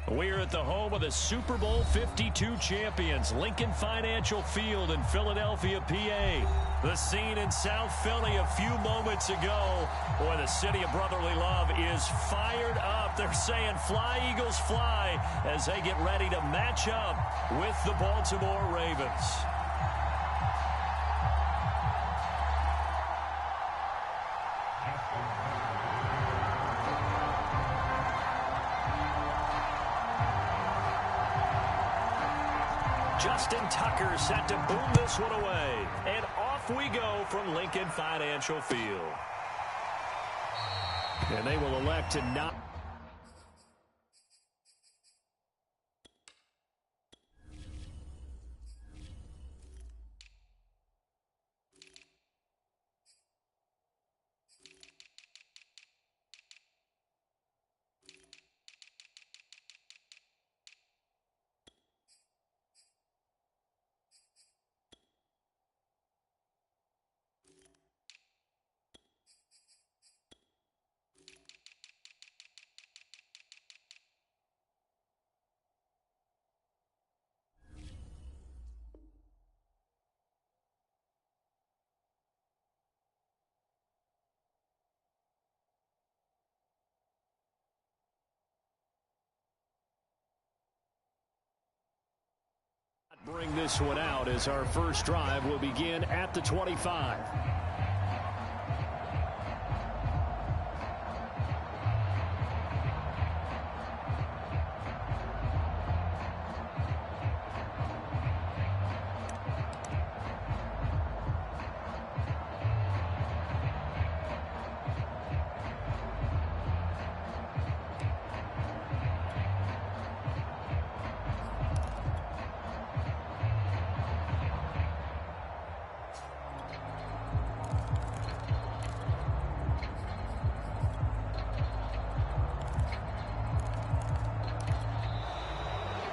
We're at the home of the Super Bowl 52 champions, Lincoln Financial Field in Philadelphia, PA. The scene in South Philly a few moments ago. Boy, the city of brotherly love is fired up. They're saying, "Fly, Eagles, fly," as they get ready to match up with the Baltimore Ravens. Justin Tucker set to boom this one away. And off we go from Lincoln Financial Field. And they will elect to not... bring this one out as our first drive will begin at the 25.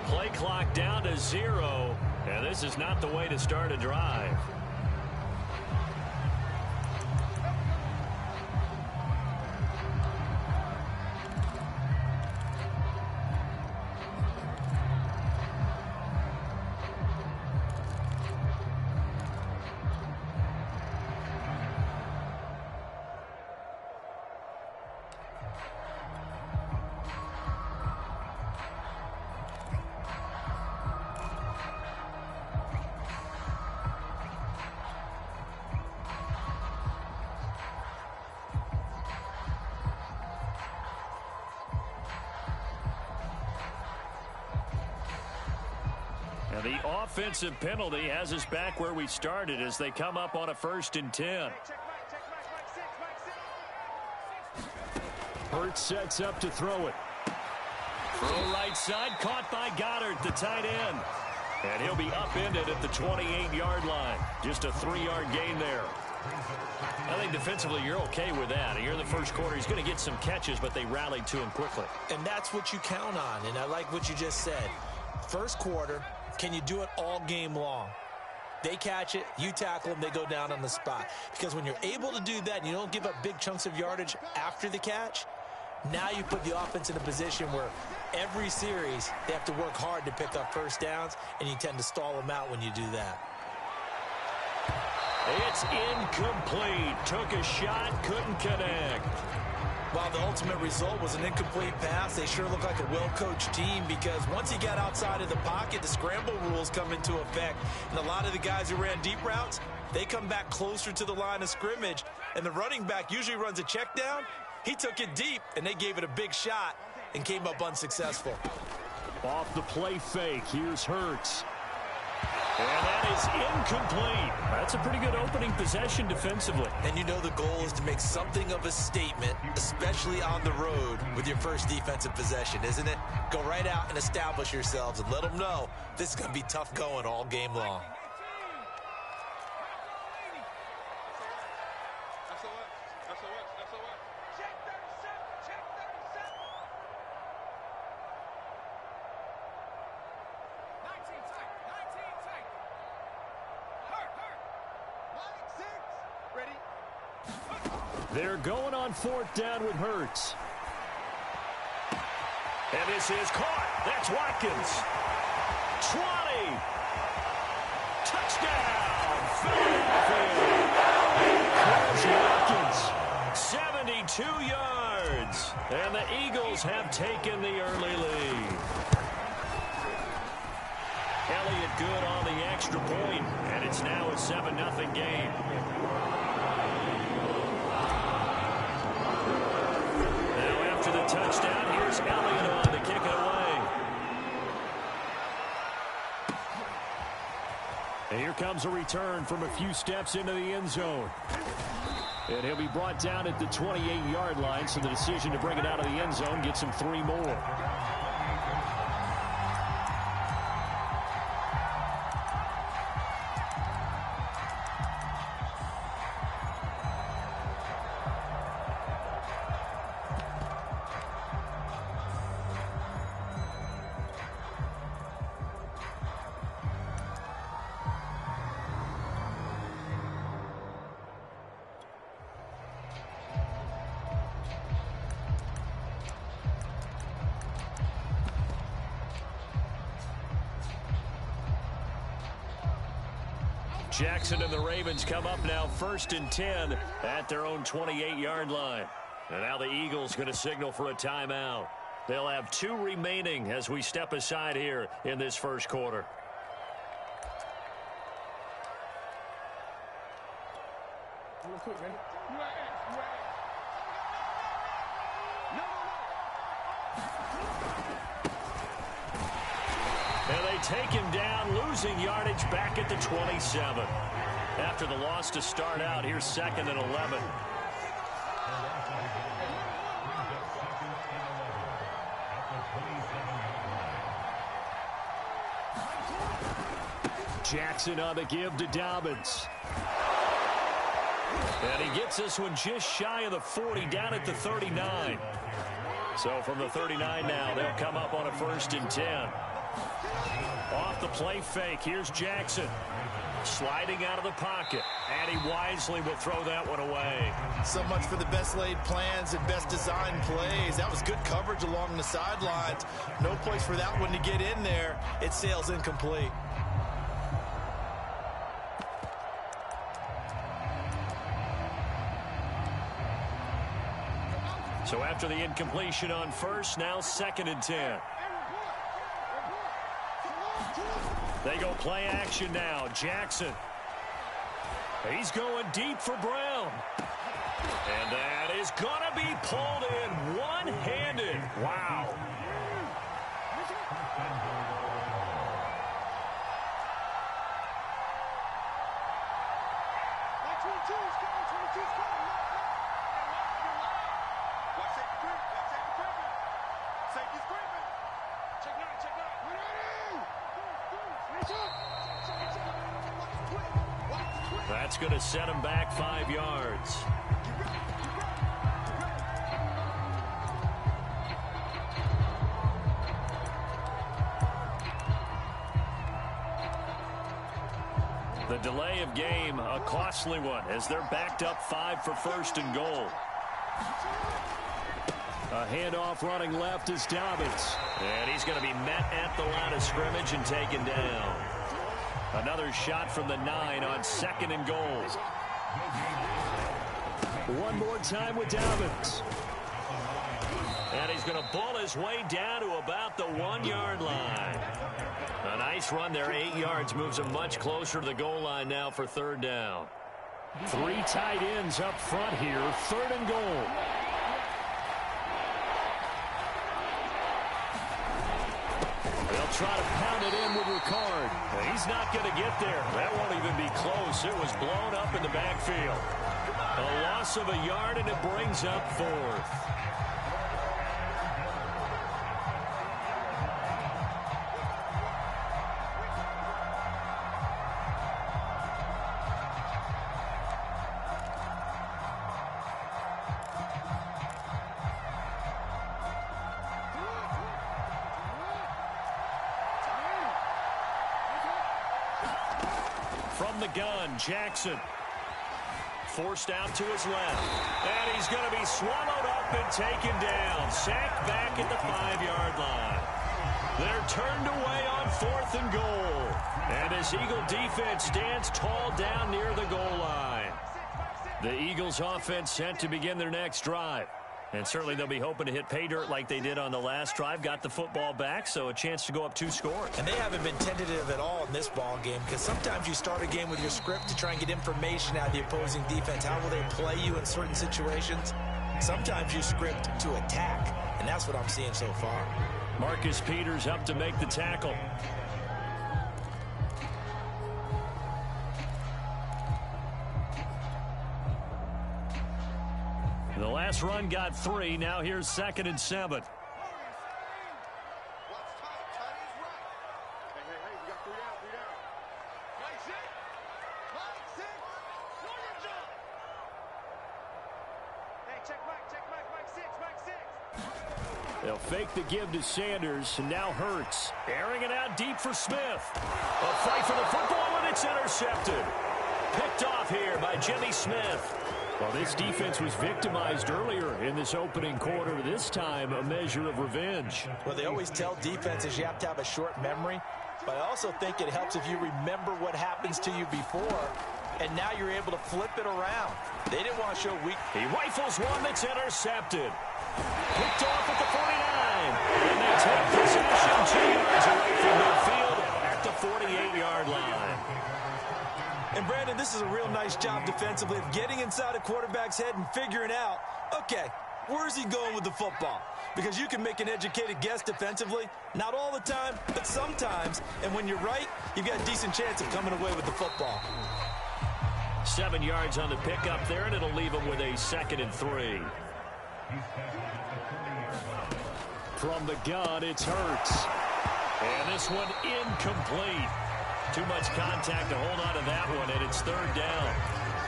Play clock down to 0, and this is not the way to start a drive. The offensive penalty has us back where we started as they come up on a 1st and 10. Hurts sets up to throw it. Throw right side, caught by Goddard, the tight end. And he'll be upended at the 28-yard line. Just a 3-yard gain there. I think defensively you're okay with that. Here in the first quarter, he's going to get some catches, but they rallied to him quickly. And that's what you count on, and I like what you just said. First quarter, can you do it all game long? They catch it, you tackle them, they go down on the spot. Because when you're able to do that and you don't give up big chunks of yardage after the catch, now you put the offense in a position where every series they have to work hard to pick up first downs, and you tend to stall them out when you do that. It's incomplete. Took a shot, couldn't connect. While the ultimate result was an incomplete pass, they sure look like a well-coached team, because once he got outside of the pocket, the scramble rules come into effect. And a lot of the guys who ran deep routes, they come back closer to the line of scrimmage. And the running back usually runs a check down. He took it deep, and they gave it a big shot and came up unsuccessful. Off the play fake, here's Hurts. And that is incomplete. That's a pretty good opening possession defensively. And you know the goal is to make something of a statement, especially on the road with your first defensive possession, isn't it? Go right out and establish yourselves and let them know this is going to be tough going all game long. They're going on 4th down with Hurts. And this is caught. That's Watkins. 20. Touchdown, Philadelphia. Here's Watkins. 72 yards. And the Eagles have taken the early lead. Elliott good on the extra point, and it's now a 7-0 game. Now after the touchdown, here's Elliott on to kick it away. And here comes a return from a few steps into the end zone. And he'll be brought down at the 28-yard line, so the decision to bring it out of the end zone gets him 3 more. Jackson and the Ravens come up now 1st and 10 at their own 28-yard line. And now the Eagles going to signal for a timeout. They'll have 2 remaining as we step aside here in this first quarter. And they take him down, losing yardage back at the 27. After the loss to start out, here's 2nd and 11. Jackson on the give to Dobbins. And he gets this one just shy of the 40, down at the 39. So from the 39 now, they'll come up on a 1st and 10. Off the play fake, here's Jackson. Sliding out of the pocket, and he wisely will throw that one away. So much for the best laid plans and best designed plays. That was good coverage along the sidelines. No place for that one to get in there. It sails incomplete. So after the incompletion on 1st, now 2nd and 10. They go play action now. Jackson. He's going deep for Brown. And that is going to be pulled in one-handed. Wow. That's going to set him back 5 yards. The delay of game, a costly one, as they're backed up 5 for 1st and goal. A handoff running left is Dobbins. And he's going to be met at the line of scrimmage and taken down. Another shot from the 9 on 2nd and goal. One more time with Dobbins. And he's going to bull his way down to about the 1-yard line. A nice run there, 8 yards, moves him much closer to the goal line now for 3rd down. 3 tight ends up front here, 3rd and goal. They'll try to pound it in with Ricard. He's not going to get there. That won't even be close. It was blown up in the backfield. A loss of a yard, and it brings up 4th. From the gun, Jackson. Forced out to his left. And he's going to be swallowed up and taken down. Sacked back at the 5-yard line. They're turned away on 4th and goal. And this Eagle defense stands tall down near the goal line. The Eagles offense set to begin their next drive. And certainly they'll be hoping to hit pay dirt like they did on the last drive. Got the football back, so a chance to go up 2 scores. And they haven't been tentative at all in this ball game, because sometimes you start a game with your script to try and get information out of the opposing defense. How will they play you in certain situations? Sometimes you script to attack, and that's what I'm seeing so far. Marcus Peters up to make the tackle. The last run got 3. Now here's 2nd and 7. They'll fake the give to Sanders, and now Hurts. Airing it out deep for Smith. A fight for the football, and it's intercepted. Picked off here by Jimmy Smith. Well, this defense was victimized earlier in this opening quarter. This time, a measure of revenge. Well, they always tell defenses you have to have a short memory, but I also think it helps if you remember what happens to you before, and now you're able to flip it around. They didn't want to show weak. He rifles one that's intercepted. Picked off at the 49. And they take possession 2 yards away from midfield at the 48-yard line. And, Brandon, this is a real nice job defensively of getting inside a quarterback's head and figuring out, okay, where's he going with the football? Because you can make an educated guess defensively. Not all the time, but sometimes. And when you're right, you've got a decent chance of coming away with the football. 7 yards on the pickup there, and it'll leave him with a 2nd and 3. From the gun, it's Hurts. And this one incomplete. Too much contact to hold on to that one, and it's 3rd down.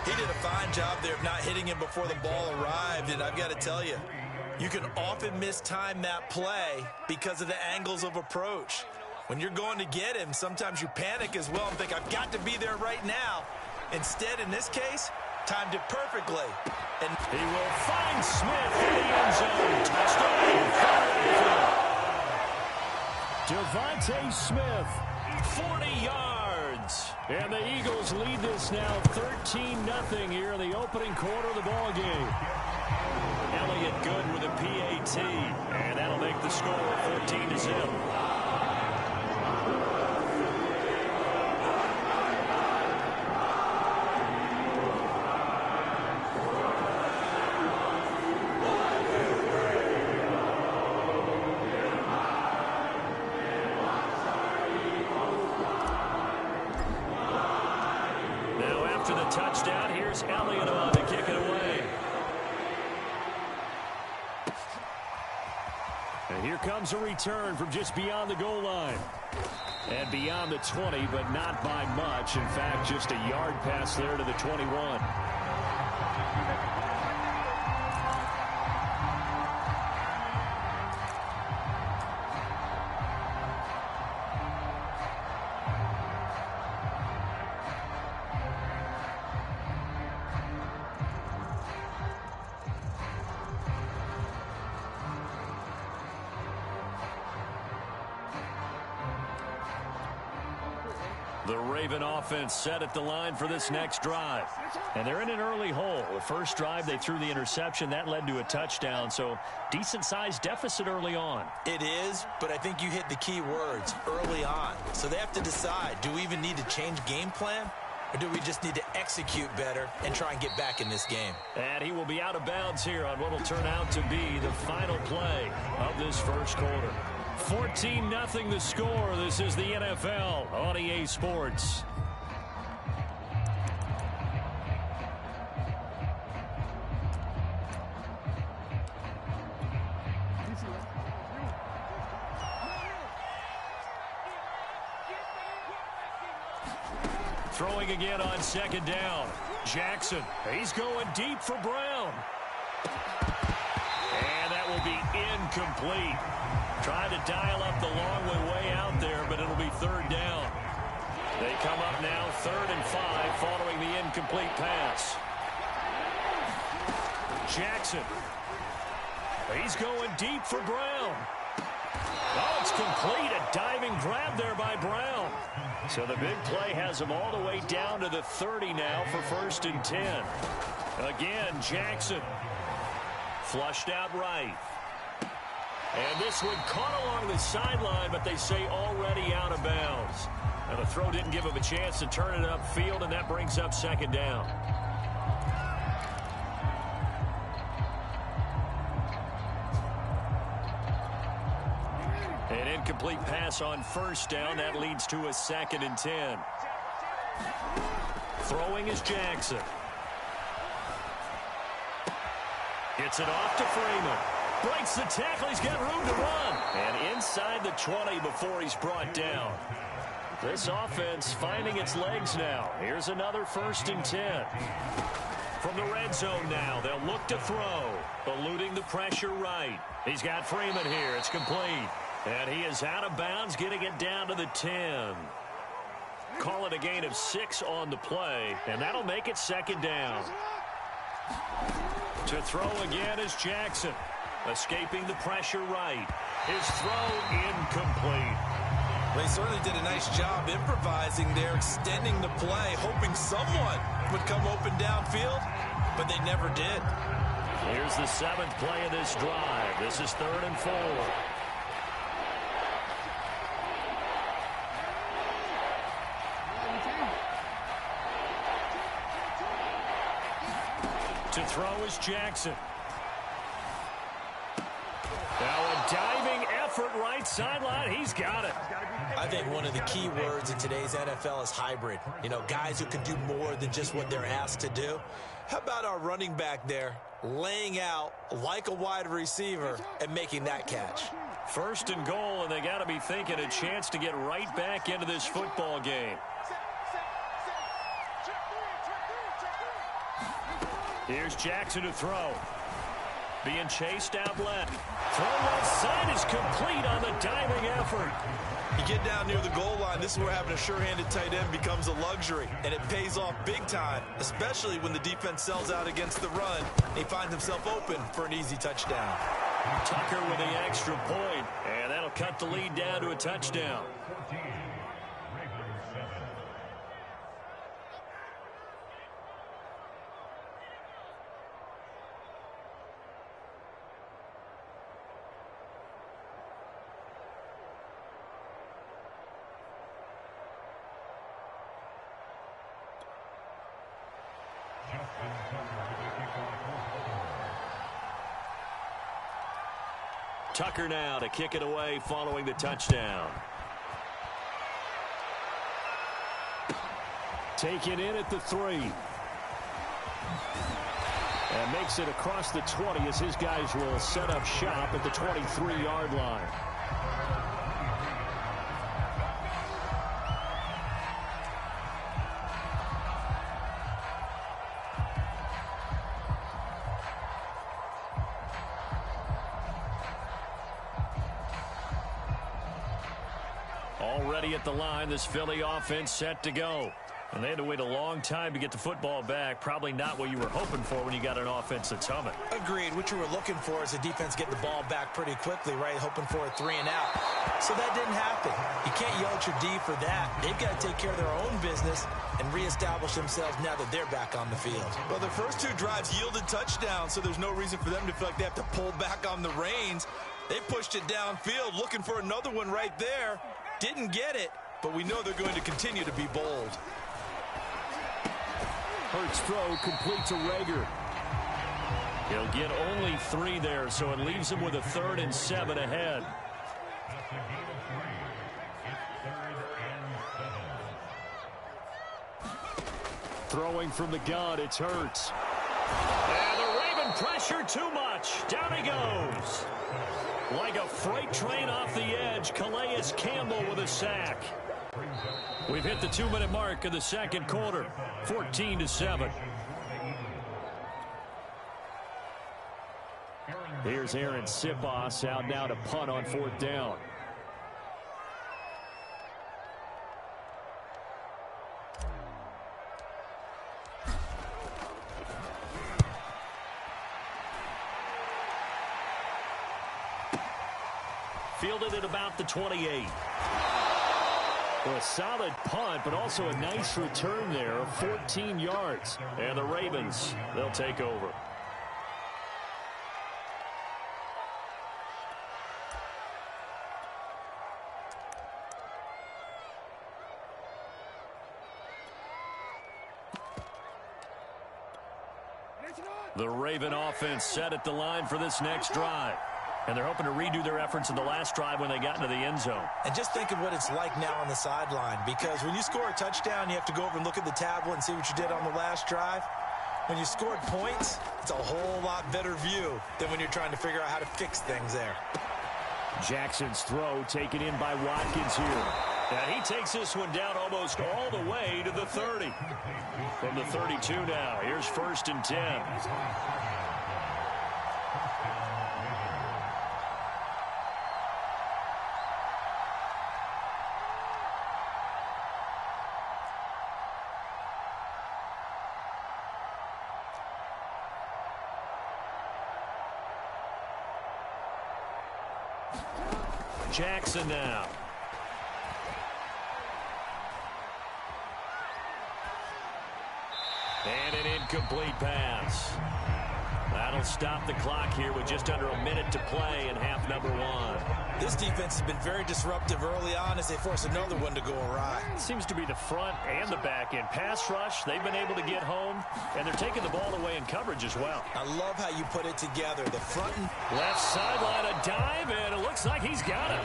He did a fine job there of not hitting him before the ball arrived, and I've got to tell you, you can often mistime that play because of the angles of approach. When you're going to get him, sometimes you panic as well and think, I've got to be there right now. Instead, in this case, timed it perfectly. And he will find Smith in the end zone. Touchdown. Devontae Smith, 40 yards. And the Eagles lead this now 13-0 here in the opening quarter of the ball game. Elliott good with a PAT. And that'll make the score 14-0. After the touchdown, here's Elliott on to kick it away. And here comes a return from just beyond the goal line. And beyond the 20, but not by much. In fact, just a yard pass there to the 21. The Raven offense set at the line for this next drive. And they're in an early hole. The first drive, they threw the interception. That led to a touchdown. So decent-sized deficit early on. It is, but I think you hit the key words, early on. So they have to decide, do we even need to change game plan? Or do we just need to execute better and try and get back in this game? And he will be out of bounds here on what will turn out to be the final play of this first quarter. 14-0 the score. This is the NFL on EA Sports. Throwing again on 2nd down. Jackson, he's going deep for Brown. And that will be incomplete. Trying to dial up the long way out there, but it'll be 3rd down. They come up now 3rd and 5 following the incomplete pass. Jackson. He's going deep for Brown. Oh, it's complete. A diving grab there by Brown. So the big play has him all the way down to the 30 now for 1st and 10. Again, Jackson. Flushed out right. And this one caught along the sideline, but they say already out of bounds. And the throw didn't give him a chance to turn it upfield, and that brings up 2nd down. An incomplete pass on 1st down. That leads to a 2nd and 10. Throwing is Jackson. Gets it off to Freeman. Breaks the tackle. He's got room to run. And inside the 20 before he's brought down. This offense finding its legs now. Here's another 1st and 10. From the red zone now, they'll look to throw. Eluding the pressure right. He's got Freeman here. It's complete. And he is out of bounds, getting it down to the 10. Call it a gain of 6 on the play, and that'll make it 2nd down. To throw again is Jackson. Escaping the pressure right. His throw incomplete. They certainly did a nice job improvising there, extending the play, hoping someone would come open downfield, but they never did. Here's the 7th play of this drive. This is 3rd and 4. To throw is Jackson. Now a diving effort right sideline. He's got it. I think one of the key words in today's NFL is hybrid. You know, guys who can do more than just what they're asked to do. How about our running back there laying out like a wide receiver and making that catch? 1st and goal, and they got to be thinking a chance to get right back into this football game. Here's Jackson to throw. Being chased out left. Throw left side is complete on the diving effort. You get down near the goal line, this is where having a sure-handed tight end becomes a luxury, and it pays off big time, especially when the defense sells out against the run. He finds himself open for an easy touchdown. Tucker with the extra point, and that'll cut the lead down to a touchdown. Tucker now to kick it away following the touchdown. Taken in at the 3. And makes it across the 20 as his guys will set up shop at the 23-yard line. Already at the line, this Philly offense set to go. And they had to wait a long time to get the football back. Probably not what you were hoping for when you got an offense that's humming. Agreed. What you were looking for is the defense getting the ball back pretty quickly, right? Hoping for a 3 and out. So that didn't happen. You can't yell at your D for that. They've got to take care of their own business and reestablish themselves now that they're back on the field. Well, their first 2 drives yielded touchdowns, so there's no reason for them to feel like they have to pull back on the reins. They pushed it downfield, looking for another one right there. Didn't get it, but we know they're going to continue to be bold. Hurts throw complete to Rager. He'll get only 3 there, so it leaves him with a 3rd and 7 ahead. Throwing from the gun, it's Hurts. And the Raven pressure too much. Down he goes. Like a freight train off the edge, Calais Campbell with a sack. We've hit the 2-minute mark of the second quarter, 14-7. Here's Aaron Siposs out now to punt on 4th down. fielded at about the 28. Well, a solid punt, but also a nice return there of 14 yards. And the Ravens, they'll take over. The Raven offense set at the line for this next drive. And they're hoping to redo their efforts in the last drive when they got into the end zone. And just think of what it's like now on the sideline, because when you score a touchdown, you have to go over and look at the tablet and see what you did on the last drive. When you scored points, it's a whole lot better view than when you're trying to figure out how to fix things there. Jackson's throw taken in by Watkins here. And he takes this one down almost all the way to the 30. From the 32 now, here's 1st and 10. Jackson now. And an incomplete pass. That'll stop the clock here with just under a minute to play in half number 1. This defense has been very disruptive early on as they force another one to go awry. Seems to be the front and the back end. Pass rush, they've been able to get home, and they're taking the ball away in coverage as well. I love how you put it together. The front and left sideline, a dive, and it looks like he's got it.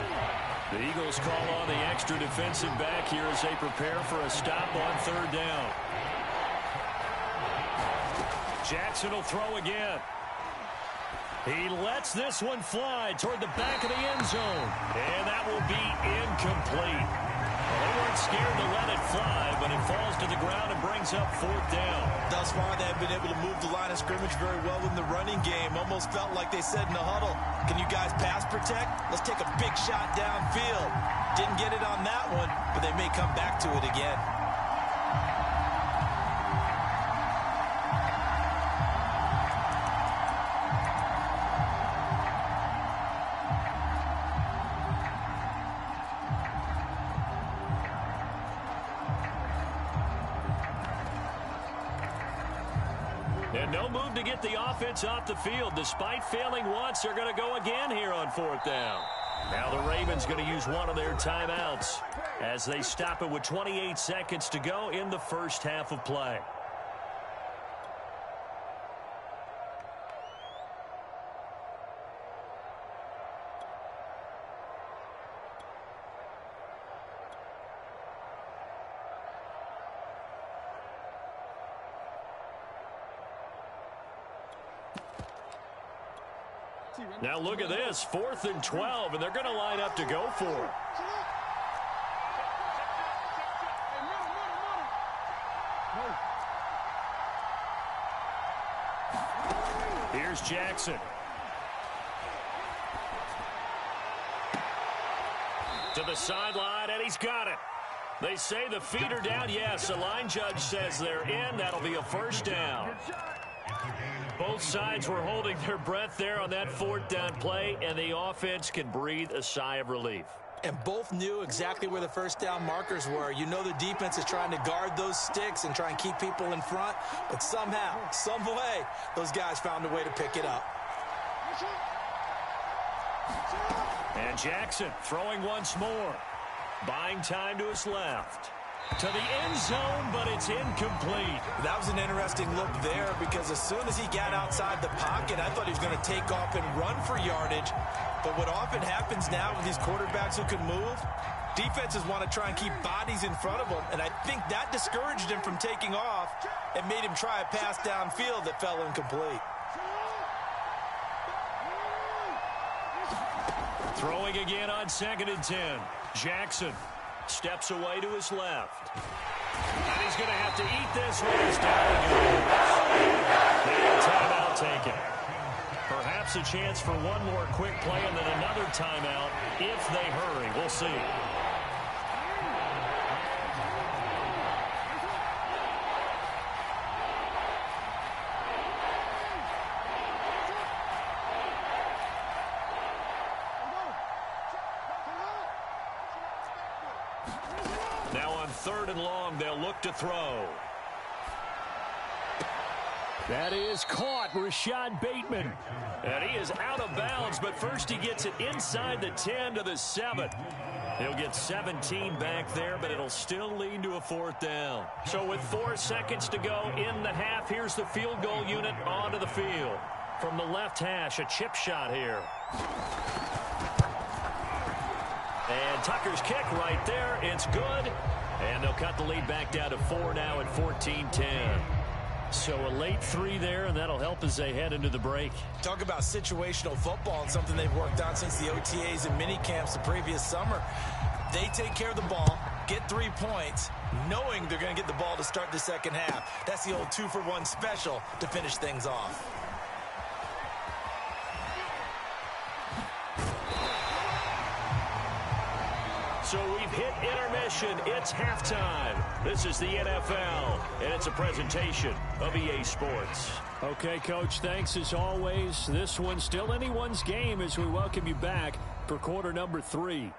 The Eagles call on the extra defensive back here as they prepare for a stop on 3rd down. Jackson will throw again. He lets this one fly toward the back of the end zone. And that will be incomplete. Well, they weren't scared to let it fly, but it falls to the ground and brings up 4th down. Thus far, they have been able to move the line of scrimmage very well in the running game. Almost felt like they said in the huddle, can you guys pass protect? Let's take a big shot downfield. Didn't get it on that one, but they may come back to it again. And no move to get the offense off the field. Despite failing once, they're going to go again here on 4th down. Now the Ravens going to use one of their timeouts as they stop it with 28 seconds to go in the first half of play. Now look at this, 4th and 12, and they're going to line up to go for it. Here's Jackson. To the sideline, and he's got it. They say the feet are down. Yes, the line judge says they're in. That'll be a 1st down. Both sides were holding their breath there on that 4th down play, and the offense can breathe a sigh of relief. And both knew exactly where the 1st down markers were. You know the defense is trying to guard those sticks and try and keep people in front, but somehow, some way, those guys found a way to pick it up. And Jackson throwing once more. Buying time to his left. To the end zone, but it's incomplete. That was an interesting look there because as soon as he got outside the pocket, I thought he was going to take off and run for yardage. But what often happens now with these quarterbacks who can move, defenses want to try and keep bodies in front of them, and I think that discouraged him from taking off and made him try a pass downfield that fell incomplete. Throwing again on 2nd and 10. Jackson steps away to his left. And he's going to have to eat this one as down he goes. And timeout taken. Perhaps a chance for one more quick play and then another timeout if they hurry. We'll see. 3rd and long. They'll look to throw. That is caught, Rashad Bateman. And he is out of bounds, but first he gets it inside the 10 to the 7. He'll get 17 back there, but it'll still lead to a 4th down. So with 4 seconds to go in the half, here's the field goal unit onto the field. From the left hash, a chip shot here. And Tucker's kick right there. It's good. And they'll cut the lead back down to 4 now at 14-10. So a late 3 there, and that'll help as they head into the break. Talk about situational football and something they've worked on since the OTAs and mini camps the previous summer. They take care of the ball, get 3 points, knowing they're going to get the ball to start the second half. That's the old 2-for-1 special to finish things off. So we've hit intermission. It's halftime. This is the NFL, and it's a presentation of EA Sports. Okay, Coach, thanks as always. This one's still anyone's game as we welcome you back for quarter number 3.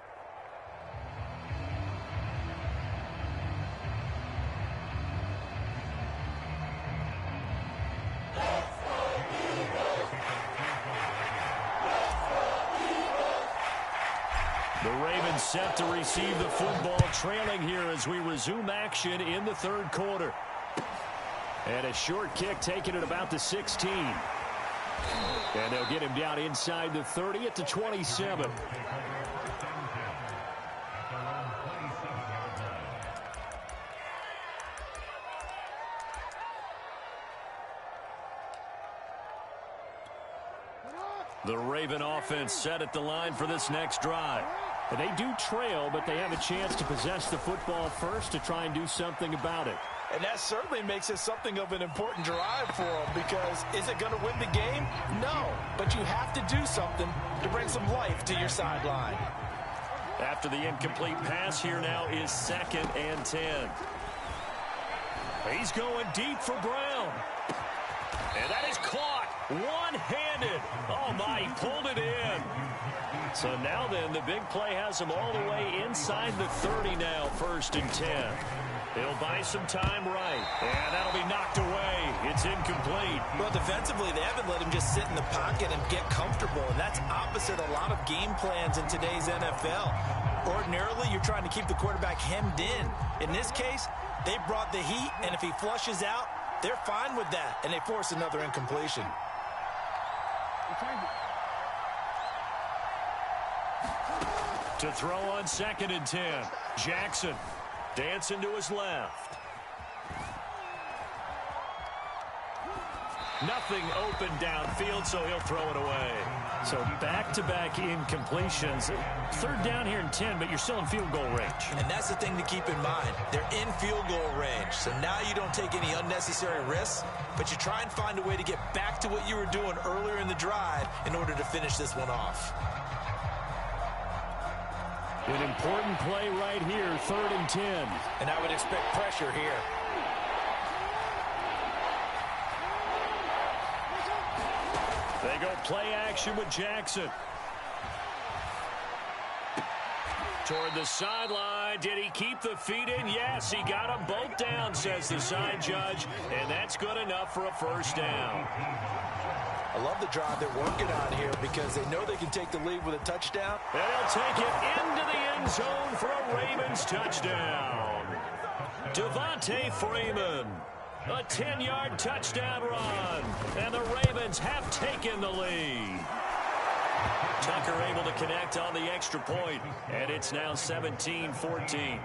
The Ravens set to receive the football, trailing here as we resume action in the 3rd quarter. And a short kick taken at about the 16. And they'll get him down inside the 30 at the 27. The Raven offense set at the line for this next drive. And they do trail, but they have a chance to possess the football first to try and do something about it. And that certainly makes it something of an important drive for them, because is it going to win the game? No, but you have to do something to bring some life to your sideline. After the incomplete pass, here now is 2nd and 10. He's going deep for Brown. And that is caught one-handed. Oh, my, he pulled it in. So now then, the big play has him all the way inside the 30 now, 1st and 10. He'll buy some time right. And that'll be knocked away. It's incomplete. Well, defensively, they haven't let him just sit in the pocket and get comfortable. And that's opposite a lot of game plans in today's NFL. Ordinarily, you're trying to keep the quarterback hemmed in. In this case, they brought the heat, and if he flushes out, they're fine with that, and they force another incompletion. To throw on 2nd and 10. Jackson dancing to his left. Nothing open downfield, so he'll throw it away. So back-to-back incompletions. 3rd down here and 10, but you're still in field goal range. And that's the thing to keep in mind. They're in field goal range, so now you don't take any unnecessary risks, but you try and find a way to get back to what you were doing earlier in the drive in order to finish this one off. An important play right here, 3rd and 10. And I would expect pressure here. They go play action with Jackson. Toward the sideline. Did he keep the feet in? Yes, he got them both down, says the side judge. And that's good enough for a 1st down. I love the drive they're working on here because they know they can take the lead with a touchdown. And he'll take it into the end zone for a Ravens touchdown. Devontae Freeman. A 10-yard touchdown run. And the Ravens have taken the lead. Tucker able to connect on the extra point. And it's now 17-14.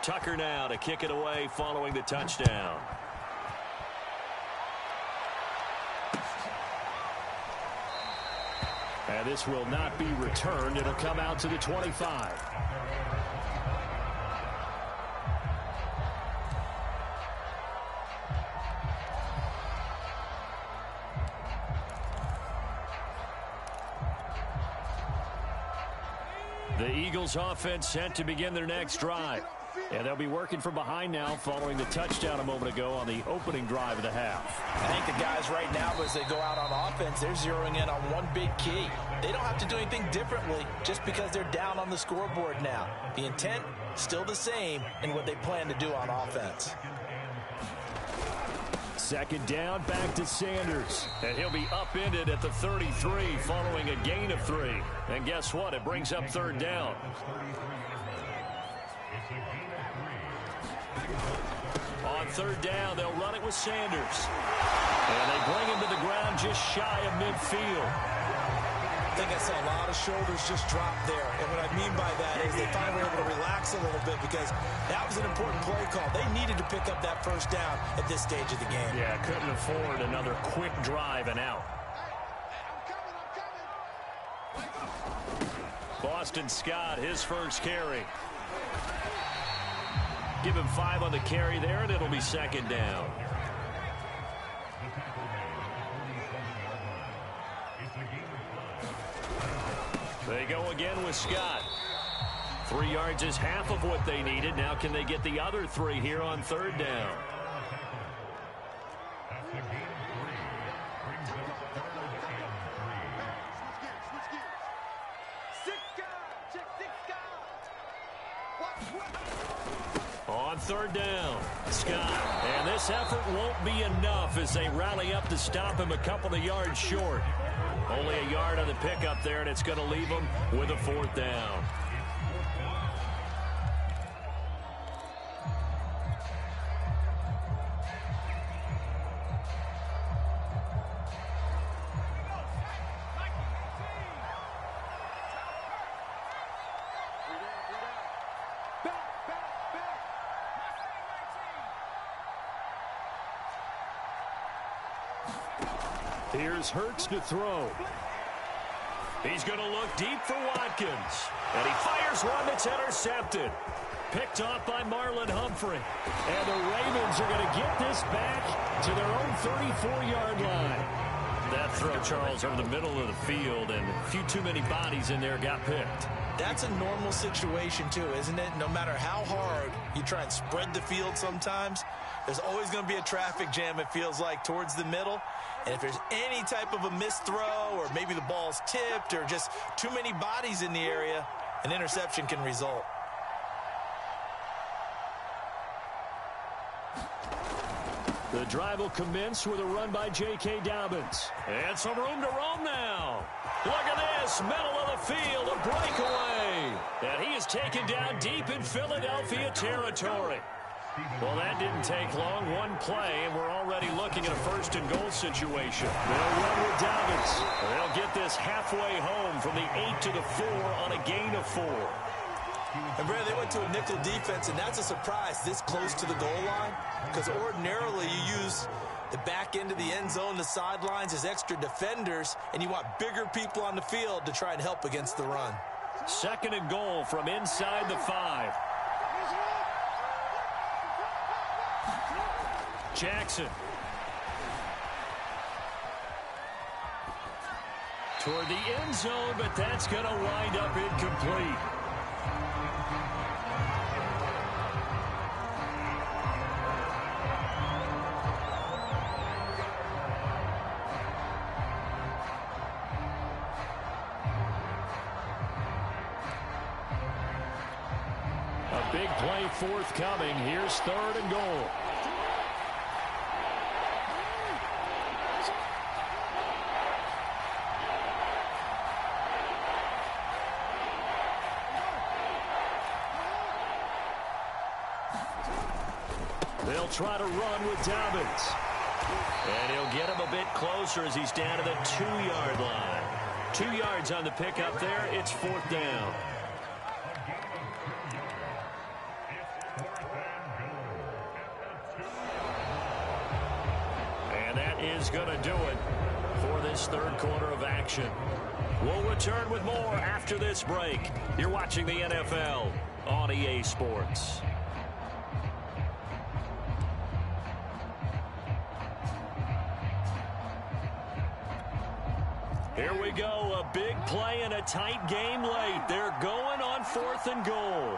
Tucker now to kick it away following the touchdown. And this will not be returned. It'll come out to the 25. The Eagles offense set to begin their next drive. And they'll be working from behind now following the touchdown a moment ago on the opening drive of the half. I think the guys right now, as they go out on offense, they're zeroing in on one big key. They don't have to do anything differently just because they're down on the scoreboard now. The intent, still the same in what they plan to do on offense. Second down, back to Sanders. And he'll be upended at the 33 following a gain of 3. And guess what? It brings up third down. On third down, they'll run it with Sanders. And they bring him to the ground just shy of midfield. I think I saw a lot of shoulders just drop there. And what I mean by that is they finally were able to relax a little bit because that was an important play call. They needed to pick up that first down at this stage of the game. Yeah, couldn't afford another quick drive and out. Boston Scott, his first carry. Give him 5 on the carry there, and it'll be second down. They go again with Scott. 3 yards is half of what they needed. Now can they get the other 3 here on third down? On third down, Scott. And this effort won't be enough as they rally up to stop him a couple of yards short. Only a yard on the pickup there, and it's going to leave them with a 4th down. Here's Hurts to throw. He's going to look deep for Watkins. And he fires one that's intercepted. Picked off by Marlon Humphrey. And the Ravens are going to get this back to their own 34-yard line. That throw, Charles, over the middle of the field, and a few too many bodies in there got picked. That's a normal situation, too, isn't it? No matter how hard you try and spread the field sometimes, there's always going to be a traffic jam, it feels like, towards the middle. And if there's any type of a missed throw or maybe the ball's tipped or just too many bodies in the area, an interception can result. The drive will commence with a run by J.K. Dobbins. And some room to roam now. Look at this, middle of the field, a breakaway. And he is taken down deep in Philadelphia territory. Well, that didn't take long. One play, and we're already looking at a first-and-goal situation. They'll run with Dobbins. They'll get this halfway home from the 8 to the 4 on a gain of 4. And, Brad, they went to a nickel defense, and that's a surprise this close to the goal line because ordinarily you use the back end of the end zone, the sidelines as extra defenders, and you want bigger people on the field to try and help against the run. Second and goal from inside the 5. Jackson. Toward the end zone, but that's going to wind up incomplete. A big play forthcoming. Here's third and goal. They'll try to run with Dobbins. And he'll get him a bit closer as he's down to the 2-yard line. 2 yards on the pickup there. It's 4th down. And that is going to do it for this third quarter of action. We'll return with more after this break. You're watching the NFL on EA Sports. Here we go, a big play in a tight game late. They're going on 4th and goal.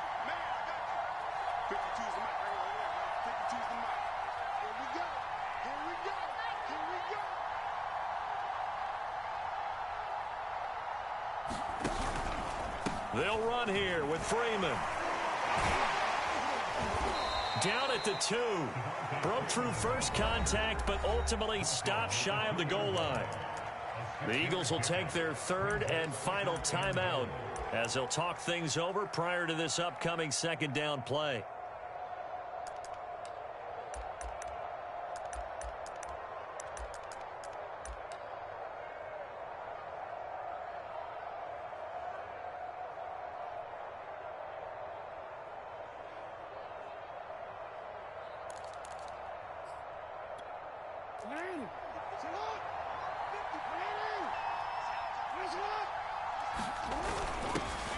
They'll run here with Freeman. Down at the 2. Broke through first contact, but ultimately stopped shy of the goal line. The Eagles will take their third and final timeout as they'll talk things over prior to this upcoming second down play.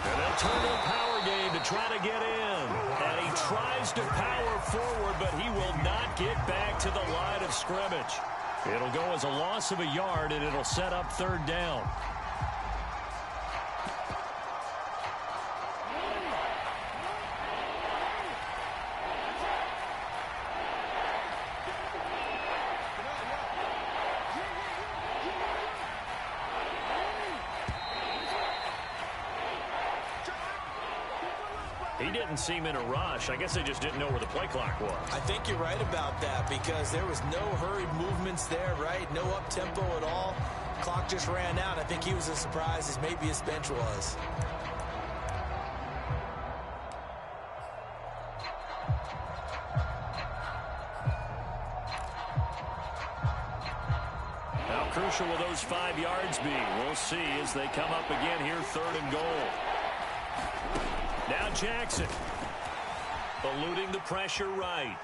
And they'll turn to a power game to try to get in. And he tries to power forward, but he will not get back to the line of scrimmage. It'll go as a loss of a yard, and it'll set up third down. He didn't seem in a rush. I guess they just didn't know where the play clock was. I think you're right about that because there was no hurried movements there, right? No up-tempo at all. Clock just ran out. I think he was as surprised as maybe his bench was. How crucial will those 5 yards be? We'll see as they come up again here, third and goal. Now Jackson, eluding the pressure right.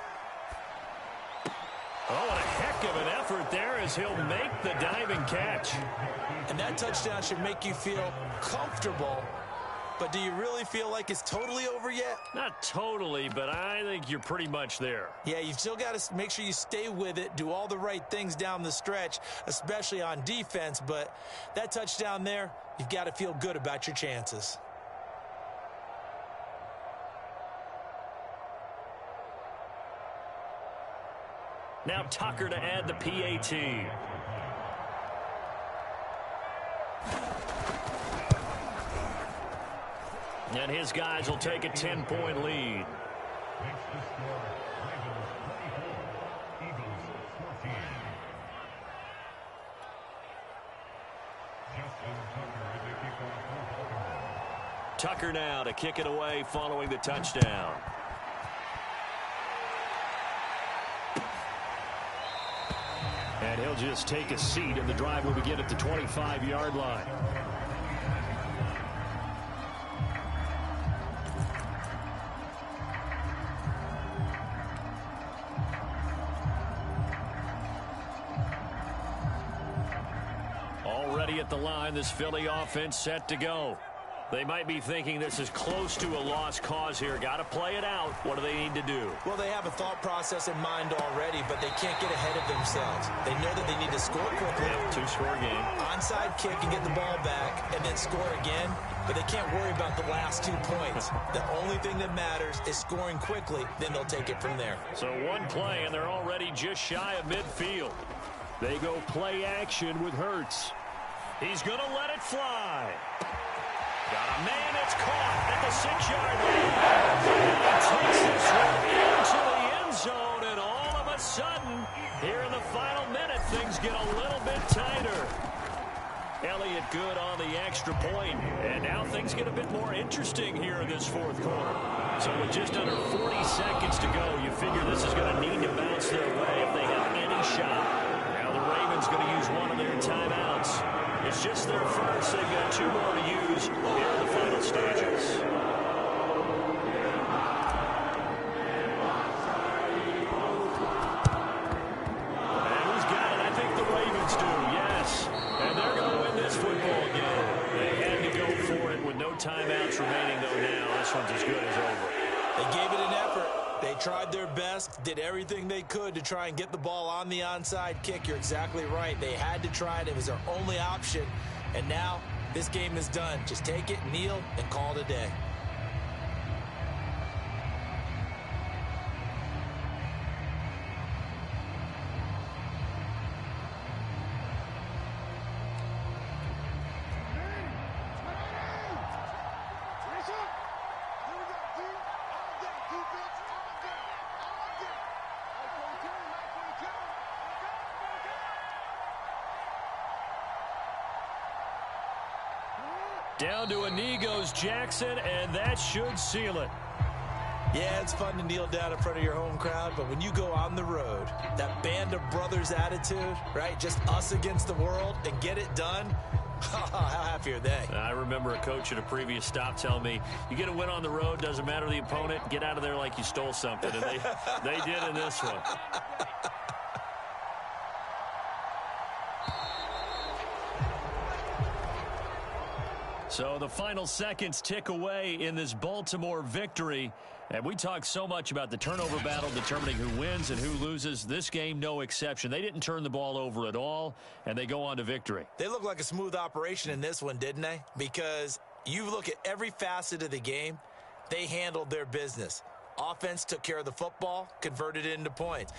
Oh, what a heck of an effort there as he'll make the diving catch. And that touchdown should make you feel comfortable. But do you really feel like it's totally over yet? Not totally, but I think you're pretty much there. Yeah, you've still got to make sure you stay with it, do all the right things down the stretch, especially on defense. But that touchdown there, you've got to feel good about your chances. Now Tucker to add the PAT. And his guys will take a 10-point lead. Tucker now to kick it away following the touchdown. And he'll just take a seat, and the drive will begin at the 25-yard line. Already at the line, this Philly offense set to go. They might be thinking this is close to a lost cause here. Got to play it out. What do they need to do? Well, they have a thought process in mind already, but they can't get ahead of themselves. They know that they need to score quickly. Yeah, 2-score game. Onside kick and get the ball back and then score again, but they can't worry about the last 2 points. The only thing that matters is scoring quickly, then they'll take it from there. So one play, and they're already just shy of midfield. They go play action with Hurts. He's going to let it fly. Got a man that's caught at the 6-yard line. And he takes this one into the end zone, and all of a sudden, here in the final minute, things get a little bit tighter. Elliott good on the extra point, and now things get a bit more interesting here in this fourth quarter. So with just under 40 seconds to go, you figure this is going to need to bounce their way if they have any shot. Now the Ravens going to use one of their timeouts. It's just their first. They've got 2 more to use here in the final stages. And who's got it? I think the Ravens do, yes. And they're going to win this football game. They had to go for it with no timeouts remaining, though, now. This one's as good as over. They gave it an effort. They tried their best, did everything they could to try and get the ball on the onside kick. You're exactly right. They had to try it. It was their only option. And now this game is done. Just take it, kneel, and call it a day. Down to a knee goes Jackson, and that should seal it. Yeah, it's fun to kneel down in front of your home crowd, but when you go on the road, that band of brothers attitude, right, just us against the world, and get it done, how happy are they? I remember a coach at a previous stop telling me, you get a win on the road, doesn't matter the opponent, get out of there like you stole something, and they did in this one. So the final seconds tick away in this Baltimore victory. And we talk so much about the turnover battle determining who wins and who loses. This game, no exception. They didn't turn the ball over at all, and they go on to victory. They look like a smooth operation in this one, didn't they? Because you look at every facet of the game, they handled their business. Offense took care of the football, converted it into points.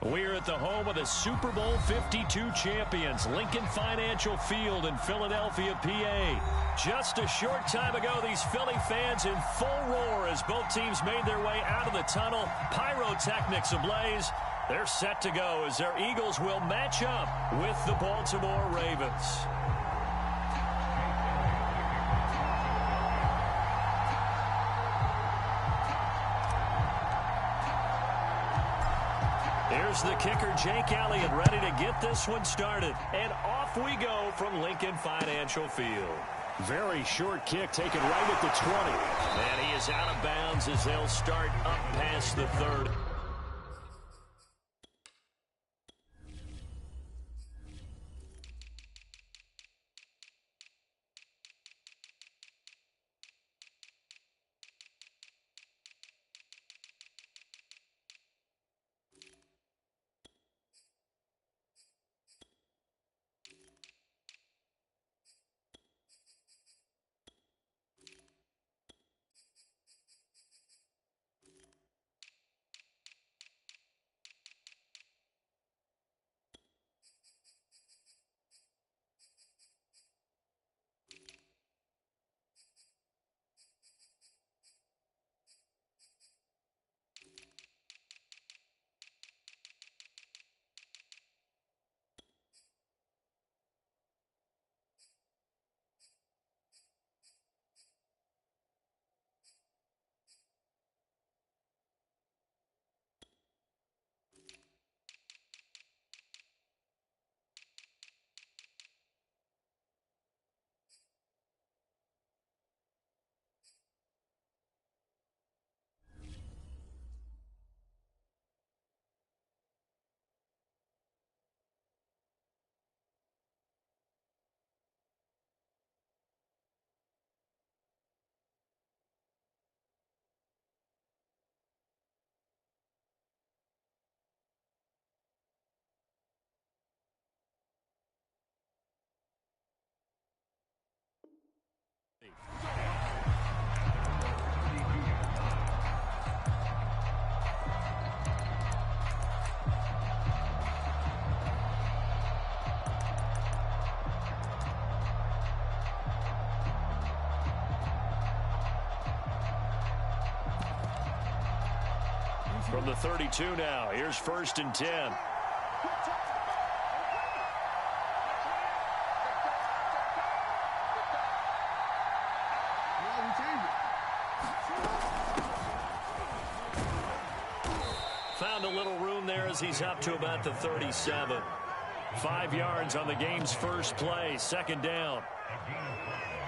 We're at the home of the Super Bowl 52 champions, Lincoln Financial Field in Philadelphia, PA. Just a short time ago, these Philly fans in full roar as both teams made their way out of the tunnel. Pyrotechnics ablaze. They're set to go as their Eagles will match up with the Baltimore Ravens. Here's the kicker, Jake Elliott, ready to get this one started. And off we go from Lincoln Financial Field. Very short kick taken right at the 20. And he is out of bounds as they'll start up past the 30. From the 32 now, here's 1st and 10. Found a little room there as he's up to about the 37. 5 yards on the game's first play, 2nd down.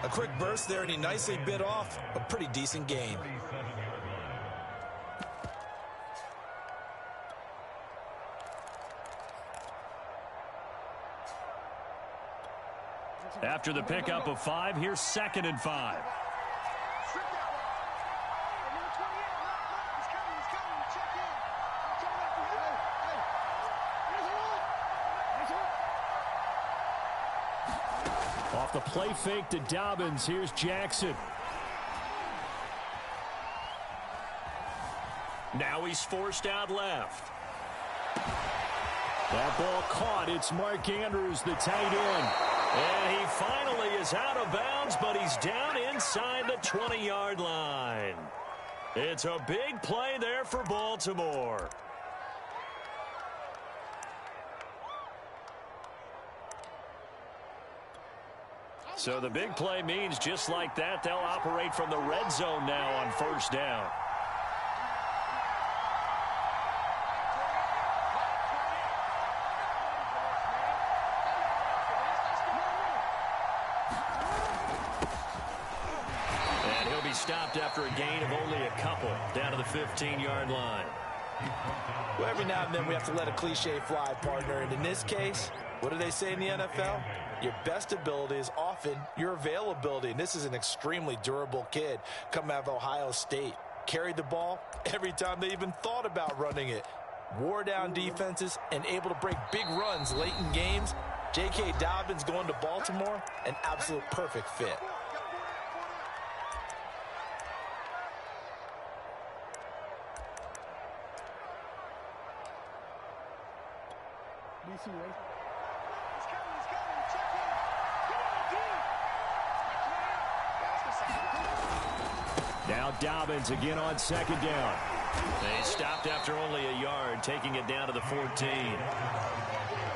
A quick burst there, and he nicely bit off a pretty decent gain. After the pickup of 5, here's 2nd and 5. Off the play fake to Dobbins, here's Jackson. Now he's forced out left. That ball caught. It's Mark Andrews, the tight end. And he finally is out of bounds, but he's down inside the 20-yard line. It's a big play there for Baltimore. So the big play means just like that, they'll operate from the red zone now on 1st down. Stopped after a gain of only a couple down to the 15-yard line. Well, every now and then we have to let a cliche fly, partner. And in this case, what do they say in the NFL? Your best ability is often your availability. And this is an extremely durable kid coming out of Ohio State. Carried the ball every time they even thought about running it. Wore down defenses and able to break big runs late in games. J.K. Dobbins going to Baltimore, an absolute perfect fit. Now Dobbins again on 2nd down. They stopped after only a yard, taking it down to the 14.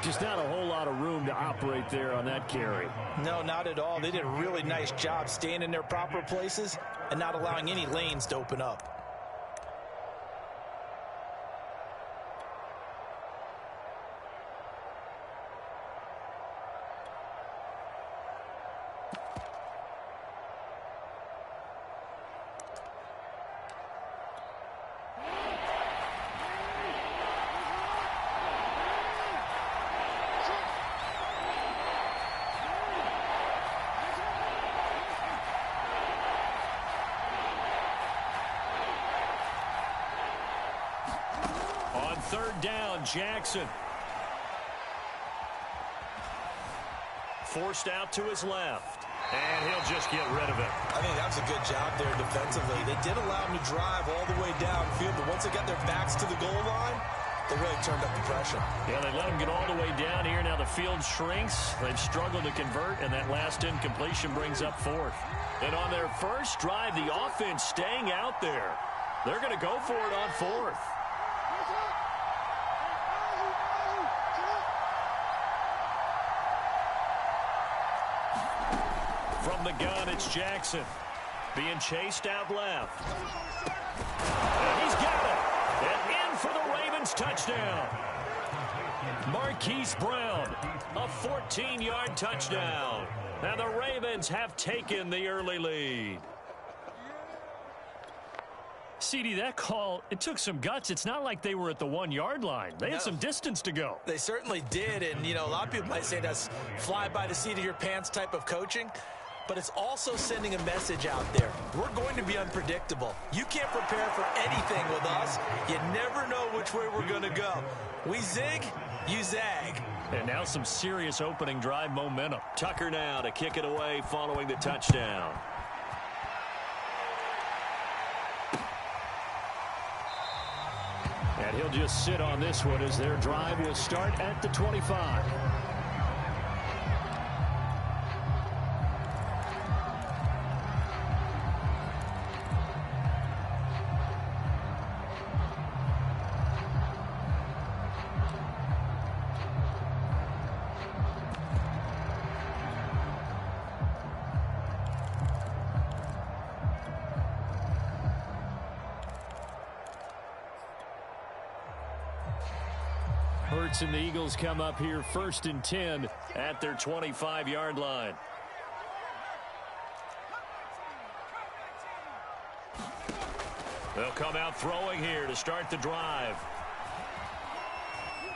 Just not a whole lot of room to operate there on that carry. No, not at all. They did a really nice job staying in their proper places and not allowing any lanes to open up. third down, Jackson. Forced out to his left. And he'll just get rid of it. I think that was a good job there defensively. They did allow him to drive all the way downfield, but once they got their backs to the goal line, they really turned up the pressure. Yeah, they let him get all the way down here. Now the field shrinks. They've struggled to convert, and that last incompletion brings up fourth. And on their first drive, the offense staying out there. They're going to go for it on fourth. From the gun, it's Jackson. Being chased out left. And he's got it. And in for the Ravens touchdown. Marquise Brown, a 14-yard touchdown. Now the Ravens have taken the early lead. CD, that call, it took some guts. It's not like they were at the 1-yard line. They had some distance to go. They certainly did, and, you know, a lot of people might say that's fly by the seat of your pants type of coaching, but it's also sending a message out there. We're going to be unpredictable. You can't prepare for anything with us. You never know which way we're going to go. We zig, you zag. And now some serious opening drive momentum. Tucker now to kick it away following the touchdown. And he'll just sit on this one as their drive will start at the 25. Hurts and the Eagles come up here 1st and 10 at their 25-yard line. They'll come out throwing here to start the drive.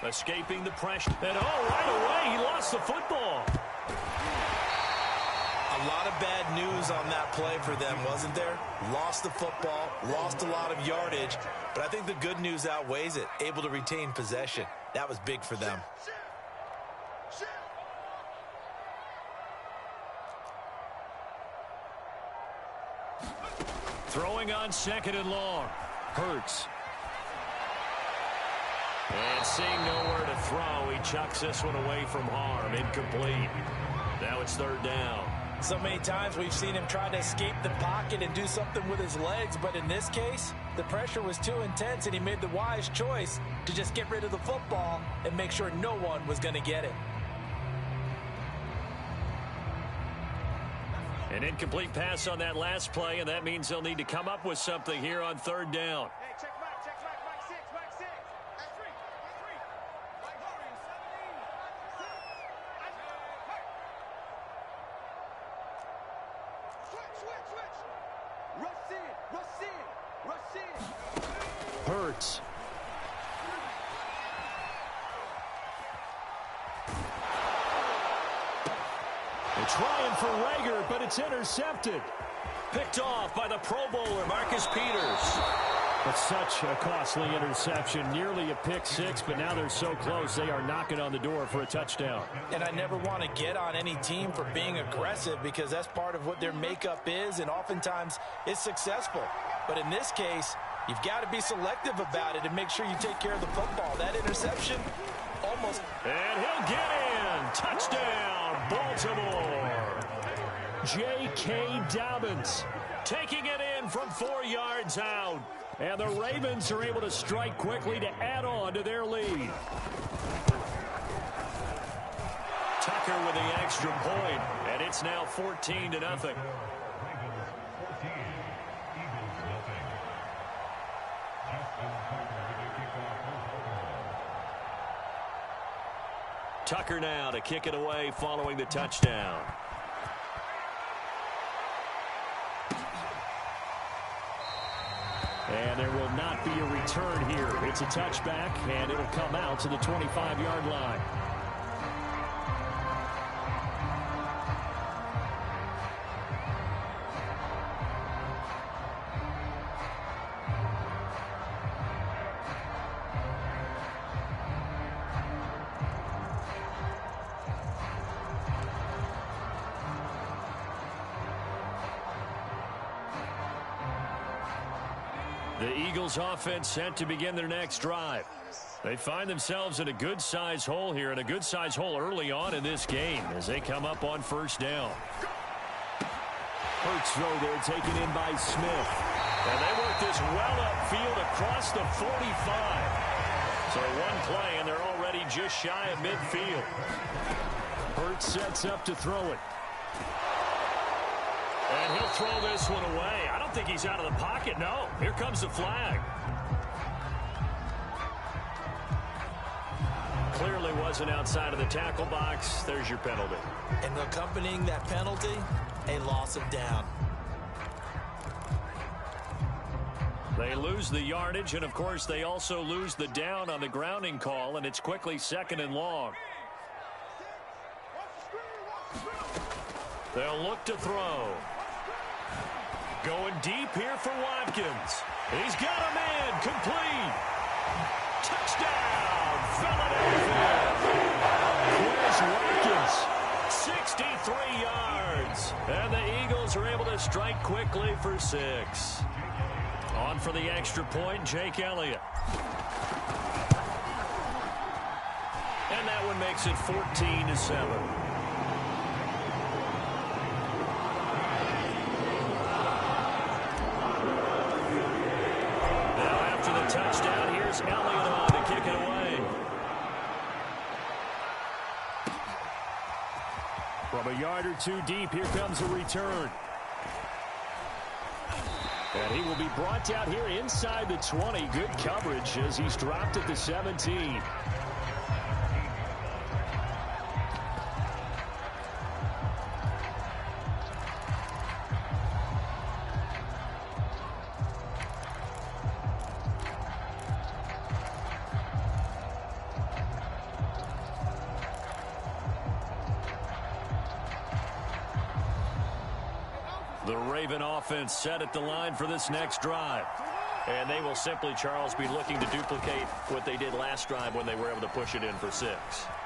Escaping the pressure. And right away, he lost the football. A lot of bad news on that play for them, wasn't there? Lost the football, lost a lot of yardage, but I think the good news outweighs it. Able to retain possession. That was big for them. Throwing on 2nd and long. Hurts. And seeing nowhere to throw, he chucks this one away from harm. Incomplete. Now it's 3rd down. So many times we've seen him try to escape the pocket and do something with his legs, but in this case, the pressure was too intense and he made the wise choice to just get rid of the football and make sure no one was going to get it. An incomplete pass on that last play, and that means they'll need to come up with something here on 3rd down. Hurts. They're trying for Rager, but it's intercepted. Picked off by the Pro Bowler, Marcus Peters. But such a costly interception, nearly a pick six, but now they're so close they are knocking on the door for a touchdown. And I never want to get on any team for being aggressive because that's part of what their makeup is, and oftentimes it's successful. But in this case, you've got to be selective about it and make sure you take care of the football. That interception almost... And he'll get in. Touchdown, Baltimore. J.K. Dobbins taking it in from 4 yards out. And the Ravens are able to strike quickly to add on to their lead. Tucker with the extra point, and it's now 14-0. Tucker now to kick it away following the touchdown. And there will not be a return here. It's a touchback, and it'll come out to the 25-yard line. The Eagles offense set to begin their next drive. They find themselves in a good-sized hole here, and a good-sized hole early on in this game as they come up on first down. Hurts throw there taken in by Smith. And they work this well upfield across the 45. So one play, and they're already just shy of midfield. Hurts sets up to throw it. And he'll throw this one away. I don't think he's out of the pocket, no. Here comes the flag. Clearly wasn't outside of the tackle box. There's your penalty. And accompanying that penalty, a loss of down. They lose the yardage, and of course they also lose the down on the grounding call, and it's quickly 2nd and long. They'll look to throw. Going deep here for Watkins. He's got a man, complete. Touchdown, Philadelphia. Where's Watkins? 63 yards. And the Eagles are able to strike quickly for 6. On for the extra point, Jake Elliott. And that one makes it 14-7. Now after the touchdown, here's Elliott on to kick it away. From a yard or two deep, here comes a return. And he will be brought down here inside the 20. Good coverage as he's dropped at the 17. The Raven offense set at the line for this next drive. And they will simply, Charles, be looking to duplicate what they did last drive when they were able to push it in for 6.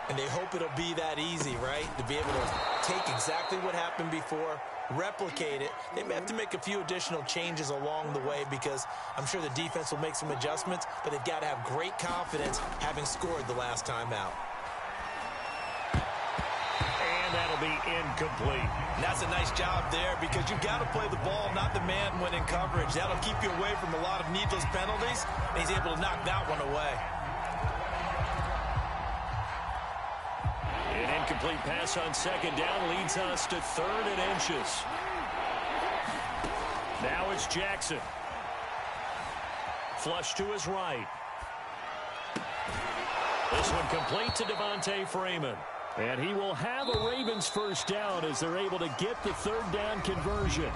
And they hope it'll be that easy, right? To be able to take exactly what happened before, replicate it. They may have to make a few additional changes along the way because I'm sure the defense will make some adjustments, but they've got to have great confidence having scored the last time out. And that'll be incomplete. And that's a nice job there because you've got to play the ball, not the man when in coverage. That'll keep you away from a lot of needless penalties, and he's able to knock that one away. An incomplete pass on 2nd down leads us to 3rd and inches. Now it's Jackson. Flush to his right. This one complete to Devontae Freeman. And he will have a Ravens first down as they're able to get the 3rd down conversion.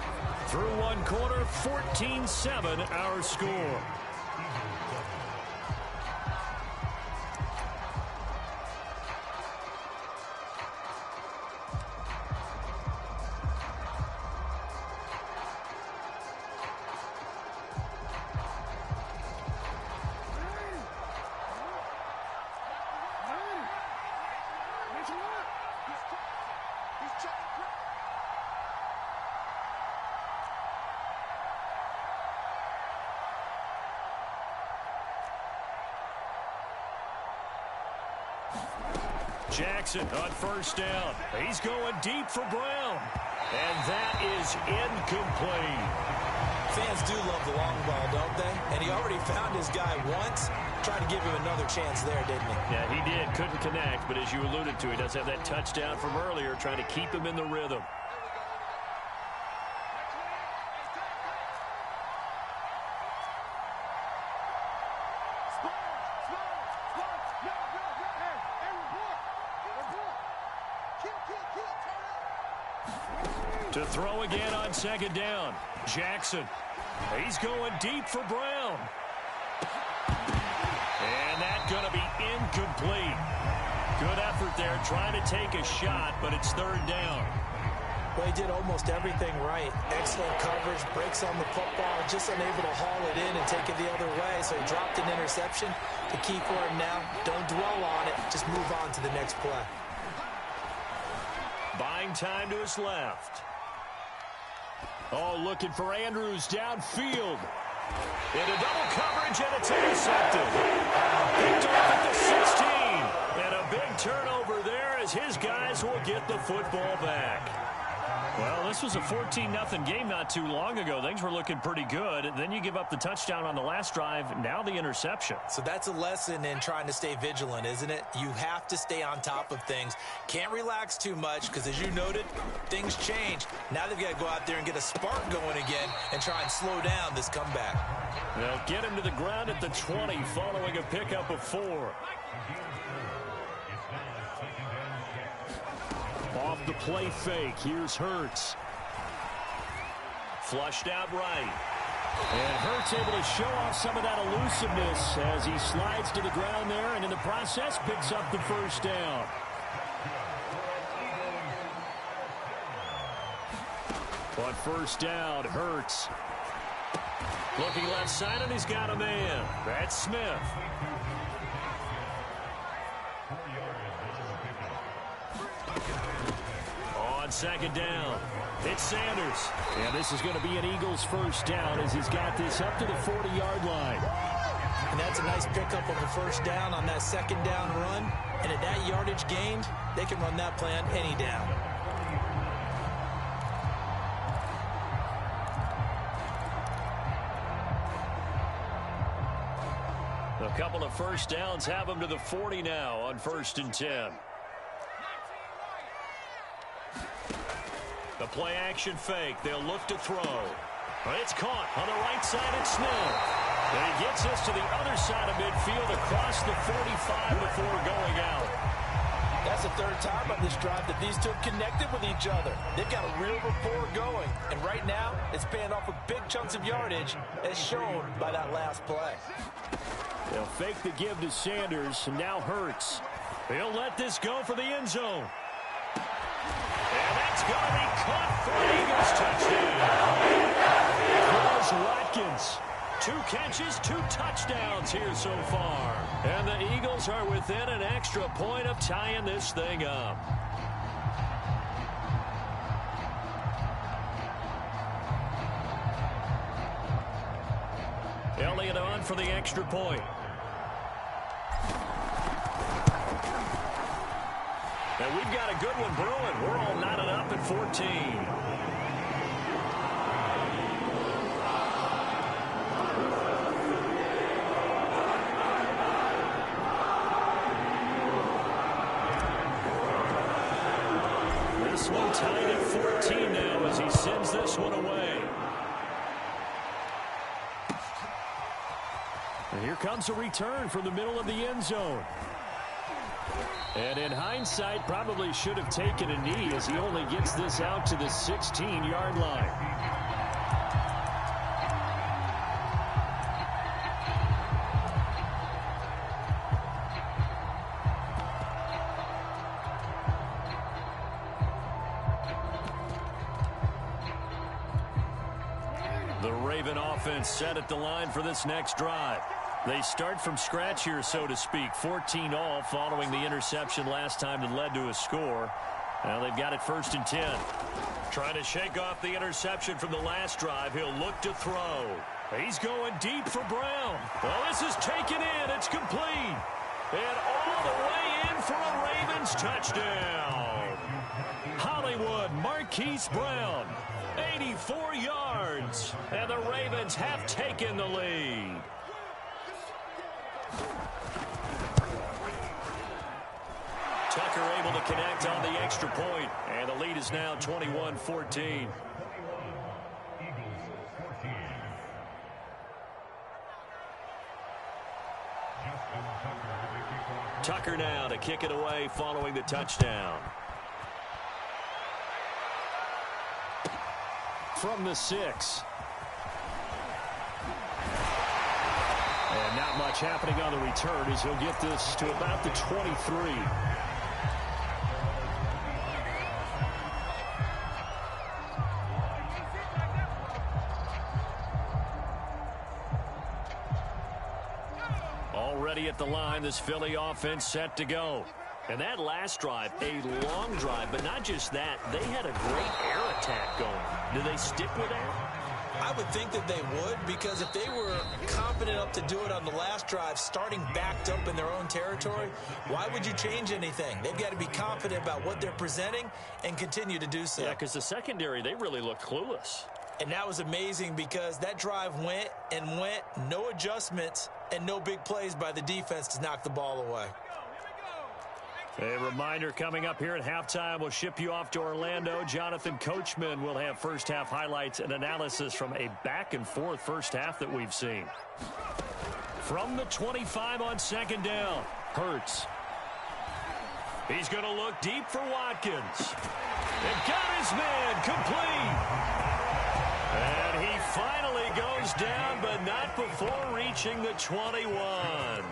Through one quarter, 14-7 our score. Jackson on first down. He's going deep for Brown. And that is incomplete. Fans do love the long ball, don't they? And he already found his guy once. Tried to give him another chance there, didn't he? Yeah, he did. Couldn't connect, but as you alluded to, he does have that touchdown from earlier, trying to keep him in the rhythm. To throw again on 2nd down. Jackson. He's going deep for Brown. And that's going to be incomplete. Good effort there trying to take a shot, but it's 3rd down. Well, he did almost everything right. Excellent coverage, breaks on the football, just unable to haul it in and take it the other way. So he dropped an interception. The key for him now, don't dwell on it. Just move on to the next play. Buying time to his left. Oh, looking for Andrews downfield. Into double coverage, and it's intercepted. Picked off at the 16. And a big turnover there as his guys will get the football back. Well, this was a 14-0 game not too long ago. Things were looking pretty good. Then you give up the touchdown on the last drive. Now the interception. So that's a lesson in trying to stay vigilant, isn't it? You have to stay on top of things. Can't relax too much because, as you noted, things change. Now they've got to go out there and get a spark going again and try and slow down this comeback. They'll get him to the ground at the 20 following a pickup of 4. Off the play fake, here's Hurts. Flushed out right. And Hurts able to show off some of that elusiveness as he slides to the ground there, and in the process picks up the first down. On first down, Hurts. Looking left side, and he's got a man. That's Smith. On second down, it's Sanders. And this is going to be an Eagles first down as he's got this up to the 40-yard line. And that's a nice pickup of a first down on that second down run. And at that yardage gained, they can run that play on any down. A couple of first downs have him to the 40 now on 1st and 10. The play action fake. They'll look to throw. It's caught on the right side. It's Smith. And he gets us to the other side of midfield across the 45 before going out. That's the third time on this drive that these two have connected with each other. They've got a real rapport going. And right now, it's paying off with big chunks of yardage as shown by that last play. They'll fake the give to Sanders, and now Hurts. He'll let this go for the end zone. And that's going to be caught for an Eagles touchdown. Watkins. 2 catches, 2 touchdowns here so far. And the Eagles are within an extra point of tying this thing up. Elliott on for the extra point. And we've got a good one brewing. We're all knotted up at 14. This one tied at 14 now as he sends this one away. And here comes a return from the middle of the end zone. And in hindsight, probably should have taken a knee as he only gets this out to the 16-yard line. The Raven offense set at the line for this next drive. They start from scratch here, so to speak. 14 all following the interception last time that led to a score. Now they've got it 1st and 10. Trying to shake off the interception from the last drive. He'll look to throw. He's going deep for Brown. Well, this is taken in. It's complete. And all the way in for a Ravens touchdown. Hollywood Marquise Brown. 84 yards. And the Ravens have taken the lead. Tucker able to connect on the extra point, and the lead is now 21-14. Tucker now to kick it away following the touchdown. From the 6. And not much happening on the return as he'll get this to about the 23. Already at the line, this Philly offense set to go. And that last drive, a long drive, but not just that. They had a great air attack going. Do they stick with that? I I would think that they would, because if they were confident enough to do it on the last drive, starting backed up in their own territory, why would you change anything? They've got to be confident about what they're presenting and continue to do so. Yeah, because the secondary, they really look clueless. And that was amazing because that drive went and went, no adjustments and no big plays by the defense to knock the ball away. A reminder coming up here at halftime. We'll ship you off to Orlando. Jonathan Coachman will have first-half highlights and analysis from a back-and-forth first half that we've seen. From the 25 on second down, Hurts. He's going to look deep for Watkins. And got his man complete. And he finally goes down, but not before reaching the 21.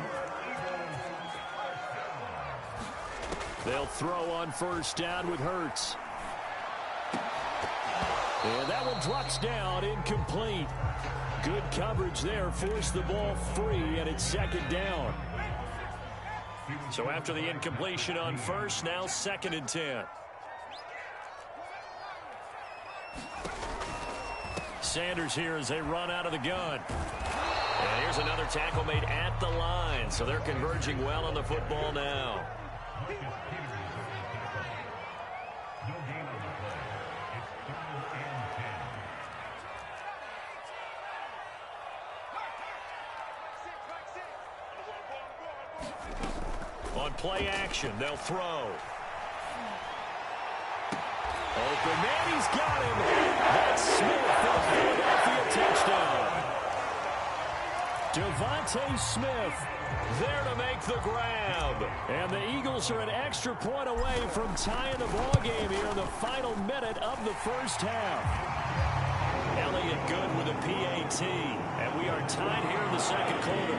They'll throw on first down with Hurts. And that one drops down, incomplete. Good coverage there, forced the ball free, and it's second down. So after the incompletion on first, now 2nd and 10. Sanders here as they run out of the gun. And here's another tackle made at the line, so they're converging well on the football now. On play action, they'll throw. Open man, he's got him. That's Smith for the Philadelphia touchdown. Devontae Smith there to make the grab. And the Eagles are an extra point away from tying the ball game here in the final minute of the first half. Elliott good with a PAT. And we are tied here in the second quarter.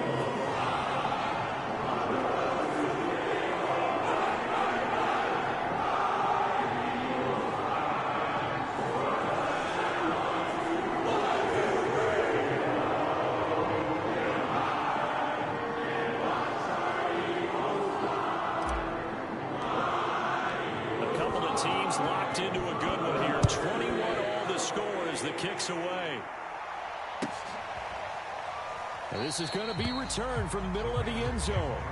Locked into a good one here. 21 all the score as the kick's away. And this is going to be returned from the middle of the end zone.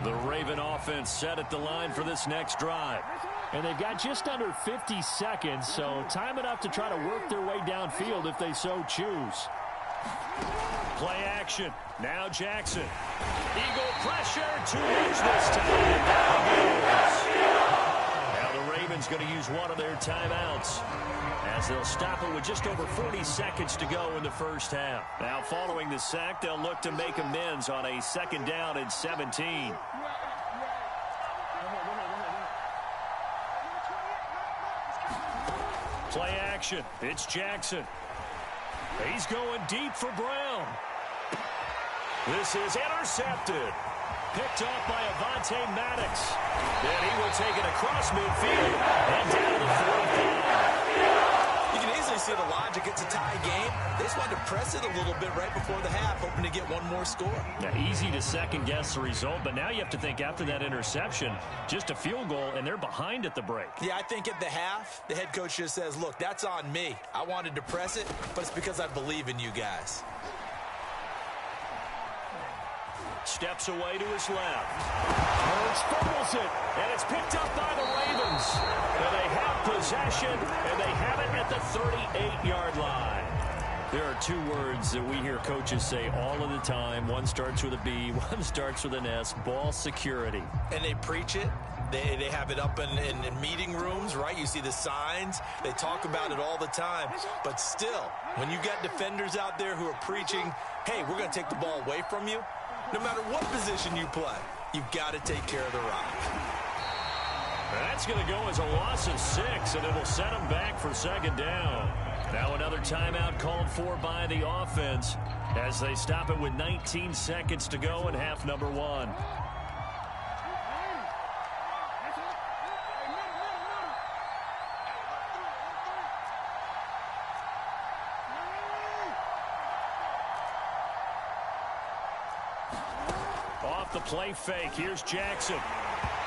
The Raven offense set at the line for this next drive. And they've got just under 50 seconds, so time enough to try to work their way downfield if they so choose. Play action. Now Jackson. Eagle pressure. Too much this time. Now the Ravens going to use one of their timeouts, as they'll stop it with just over 40 seconds to go in the first half. Now following the sack, they'll look to make amends on a 2nd down and 17. Play action. It's Jackson. He's going deep for Brown. This is intercepted. Picked off by Avonte Maddox. And he will take it across midfield and down to the 45. You can easily see the logic. It's a tie game. They just wanted to press it a little bit right before the half, hoping to get one more score. Now, easy to second-guess the result, but now you have to think after that interception, just a field goal, and they're behind at the break. Yeah, I think at the half, the head coach just says, look, that's on me. I wanted to press it, but it's because I believe in you guys. Steps away to his left. Hurts fumbles it, and it's picked up by the Ravens. And they have possession, and they have it at the 38-yard line. There are two words that we hear coaches say all of the time. One starts with a B, one starts with an S, ball security. And they preach it. They have it up in meeting rooms, right? You see the signs. They talk about it all the time. But still, when you got defenders out there who are preaching, hey, we're going to take the ball away from you, no matter what position you play, you've got to take care of the rock. That's going to go as a loss of 6, and it'll set them back for 2nd down. Now another timeout called for by the offense as they stop it with 19 seconds to go in half number one. Off the play fake, here's Jackson.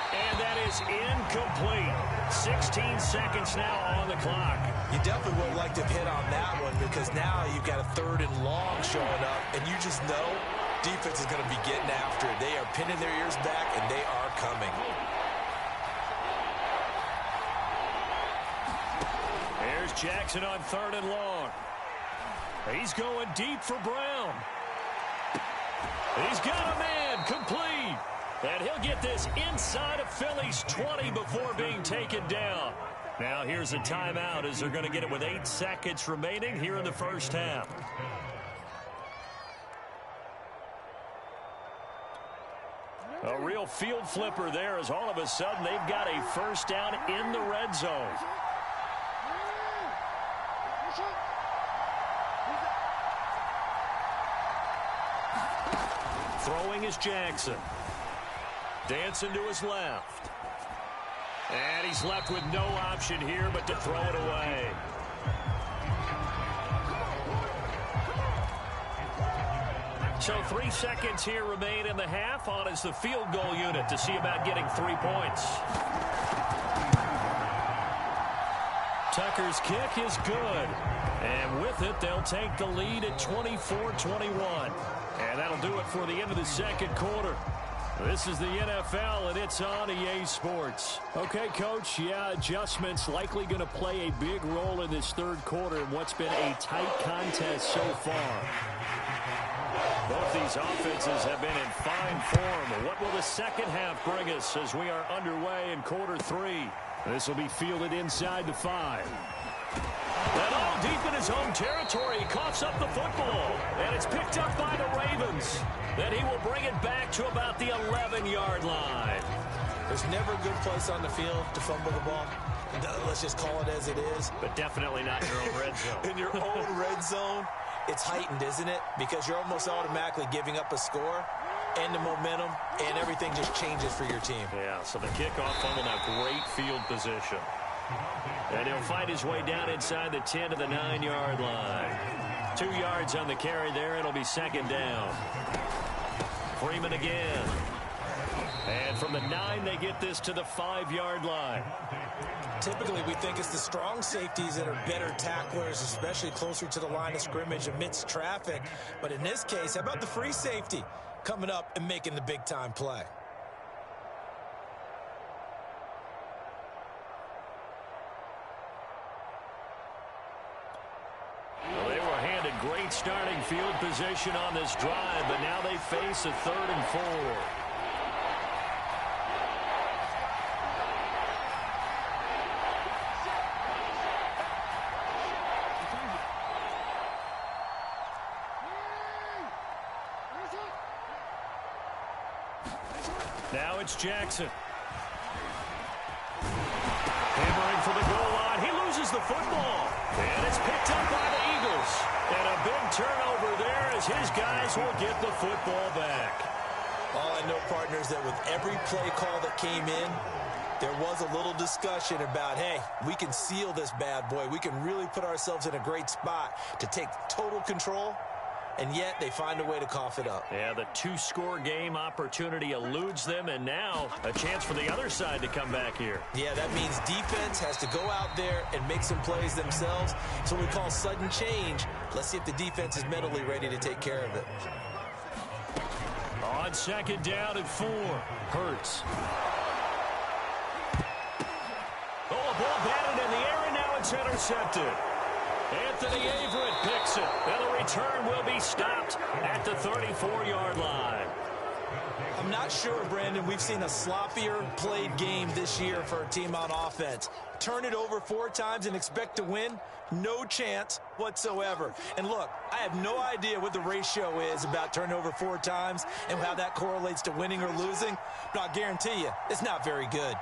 And that is incomplete. 16 seconds now on the clock. You definitely would like to have hit on that one because now you've got a 3rd and long showing up, and you just know defense is going to be getting after it. They are pinning their ears back, and they are coming. There's Jackson on 3rd and long. He's going deep for Brown. He's got a man, complete. And he'll get this inside of Philly's 20 before being taken down. Now here's a timeout as they're going to get it with 8 seconds remaining here in the first half. A real field flipper there as all of a sudden they've got a first down in the red zone. Throwing is Jackson. Dancing to his left. And he's left with no option here but to throw it away. So 3 seconds here remain in the half on as the field goal unit to see about getting 3 points. Tucker's kick is good. And with it, they'll take the lead at 24-21. And that'll do it for the end of the second quarter. This is the NFL, and it's on EA Sports. Okay, Coach, yeah, adjustments likely going to play a big role in this third quarter in what's been a tight contest so far. Both these offenses have been in fine form. What will the second half bring us as we are underway in quarter 3? This will be fielded inside the 5. And all deep in his own territory, he coughs up the football. And it's picked up by the Ravens. Then he will bring it back to about the 11-yard line. There's never a good place on the field to fumble the ball. Let's just call it as it is. But definitely not in your own red zone. In your own red zone, it's heightened, isn't it? Because you're almost automatically giving up a score and the momentum, and everything just changes for your team. Yeah, so the kickoff fumble, now great field position. And he'll fight his way down inside the 10 to the 9-yard line. 2 yards on the carry there. It'll be second down. Freeman again. And from the 9, they get this to the 5-yard line. Typically, we think it's the strong safeties that are better tacklers, especially closer to the line of scrimmage amidst traffic. But in this case, how about the free safety coming up and making the big-time play? Well, they were handed great starting field position on this drive, but now they face a 3rd and 4. Now it's Jackson. Hammering for the goal line. He loses the football. And it's picked up by the Eagles. And a big turnover there as his guys will get the football back. All I know, partners, that with every play call that came in, there was a little discussion about, hey, we can seal this bad boy. We can really put ourselves in a great spot to take total control. And yet they find a way to cough it up. Yeah, the 2-score game opportunity eludes them, and now a chance for the other side to come back here. Yeah, that means defense has to go out there and make some plays themselves. So we call sudden change. Let's see if the defense is mentally ready to take care of it. On second down and 4, Hurts. Oh, a ball batted in the air, and now it's intercepted. Anthony Averett picks it, and the return will be stopped at the 34-yard line. I'm not sure, Brandon, we've seen a sloppier played game this year for a team on offense. Turn it over 4 times and expect to win? No chance whatsoever. And look, I have no idea what the ratio is about turnover 4 times and how that correlates to winning or losing, but I'll guarantee you it's not very good.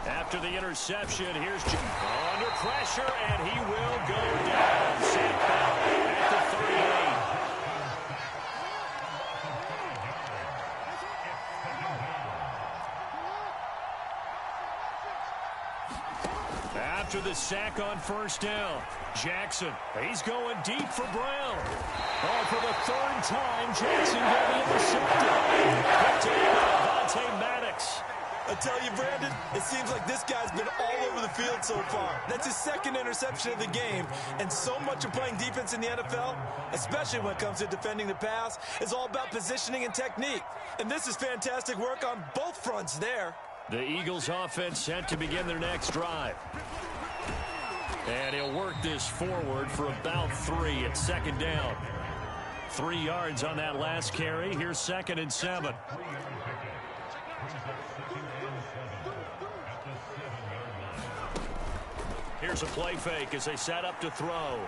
After the interception, here's under pressure, and he will go down. Sam Bell at the 38. After the sack on first down, Jackson, he's going deep for Brown. Oh, for the third time, Jackson will be intercepted. Picked up by Avonte Maddox. I tell you, Brandon, it seems like this guy's been all over the field so far. That's his second interception of the game, and so much of playing defense in the NFL, especially when it comes to defending the pass, is all about positioning and technique. And this is fantastic work on both fronts there. The Eagles offense set to begin their next drive. And he'll work this forward for about 3 at second down. 3 yards on that last carry. Here's 2nd and 7. Here's a play fake as they set up to throw.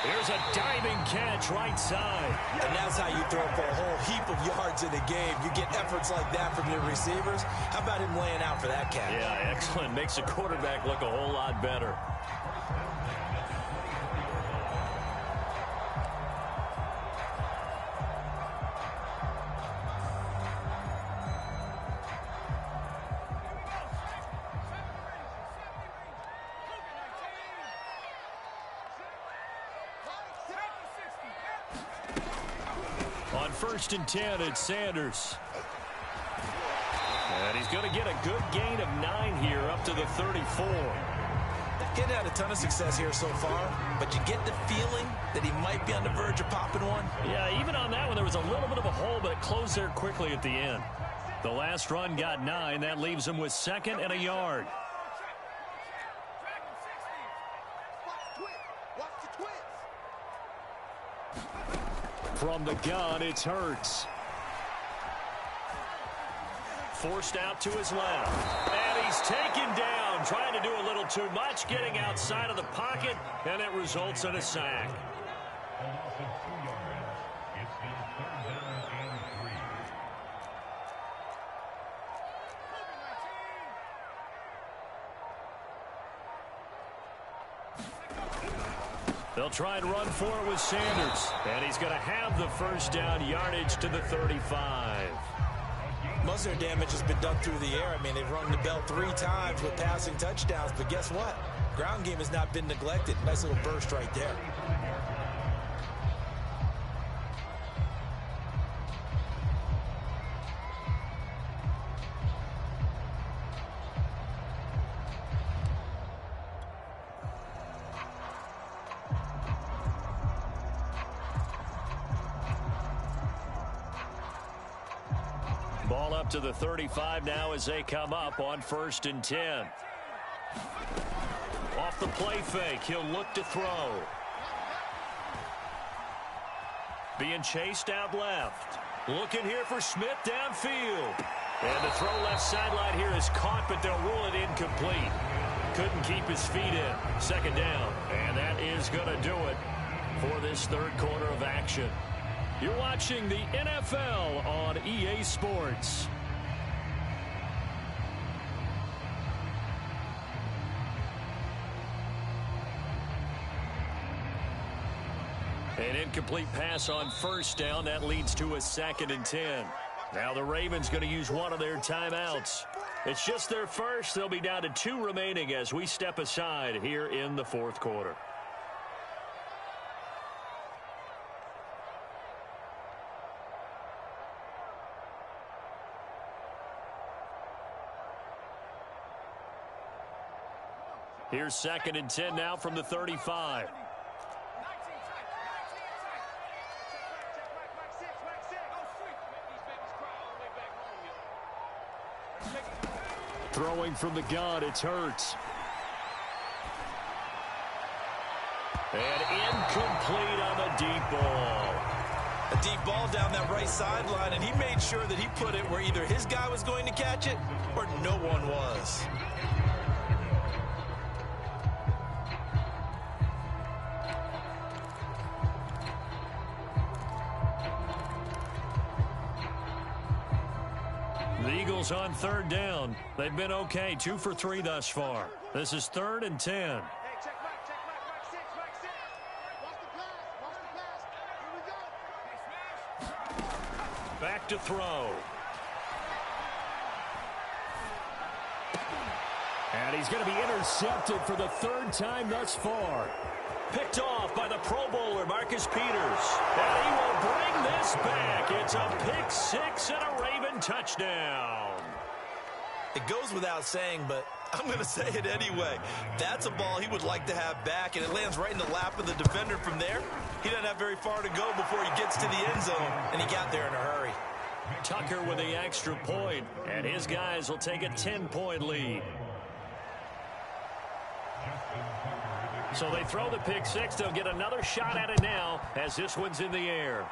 Here's a diving catch right side. And that's how you throw for a whole heap of yards in a game. You get efforts like that from your receivers. How about him laying out for that catch? Yeah, excellent. Makes the quarterback look a whole lot better. On 1st and 10, it's Sanders. And he's going to get a good gain of 9 here up to the 34. He's had a ton of success here so far, but you get the feeling that he might be on the verge of popping one. Yeah, even on that one, there was a little bit of a hole, but it closed there quickly at the end. The last run got 9. That leaves him with 2nd and a yard. From the gun, it's Hurts. Forced out to his left. And he's taken down, trying to do a little too much, getting outside of the pocket, and it results in a sack. They'll try and run for it with Sanders. And he's going to have the first down yardage to the 35. Most of their damage has been done through the air. I mean, they've rung the bell 3 times with passing touchdowns. But guess what? Ground game has not been neglected. Nice little burst right there. Ball up to the 35 now as they come up on 1st and 10. Off the play fake, he'll look to throw. Being chased out left. Looking here for Smith downfield. And the throw left sideline here is caught, but they'll rule it incomplete. Couldn't keep his feet in. 2nd down. And that is going to do it for this 3rd quarter of action. You're watching the NFL on EA Sports. An incomplete pass on 1st down. That leads to a 2nd and 10. Now the Ravens going to use one of their timeouts. It's just their first. They'll be down to 2 remaining as we step aside here in the 4th quarter. Here's 2nd and 10 now from the 35. Throwing from the gun, it's Hurts. And incomplete on the deep ball. A deep ball down that right sideline, and he made sure that he put it where either his guy was going to catch it or no one was. The Eagles on third down. They've been okay, 2 for 3 thus far. This is 3rd and 10. Back to throw. And he's going to be intercepted for the 3rd time thus far. Picked off by the Pro Bowler, Marcus Peters. And he will bring this back. It's a pick 6 and a Raven touchdown. It goes without saying, but I'm going to say it anyway. That's a ball he would like to have back, and it lands right in the lap of the defender from there. He doesn't have very far to go before he gets to the end zone, and he got there in a hurry. Tucker with the extra point, and his guys will take a 10-point lead. So they throw the pick 6. They'll get another shot at it now as this one's in the air.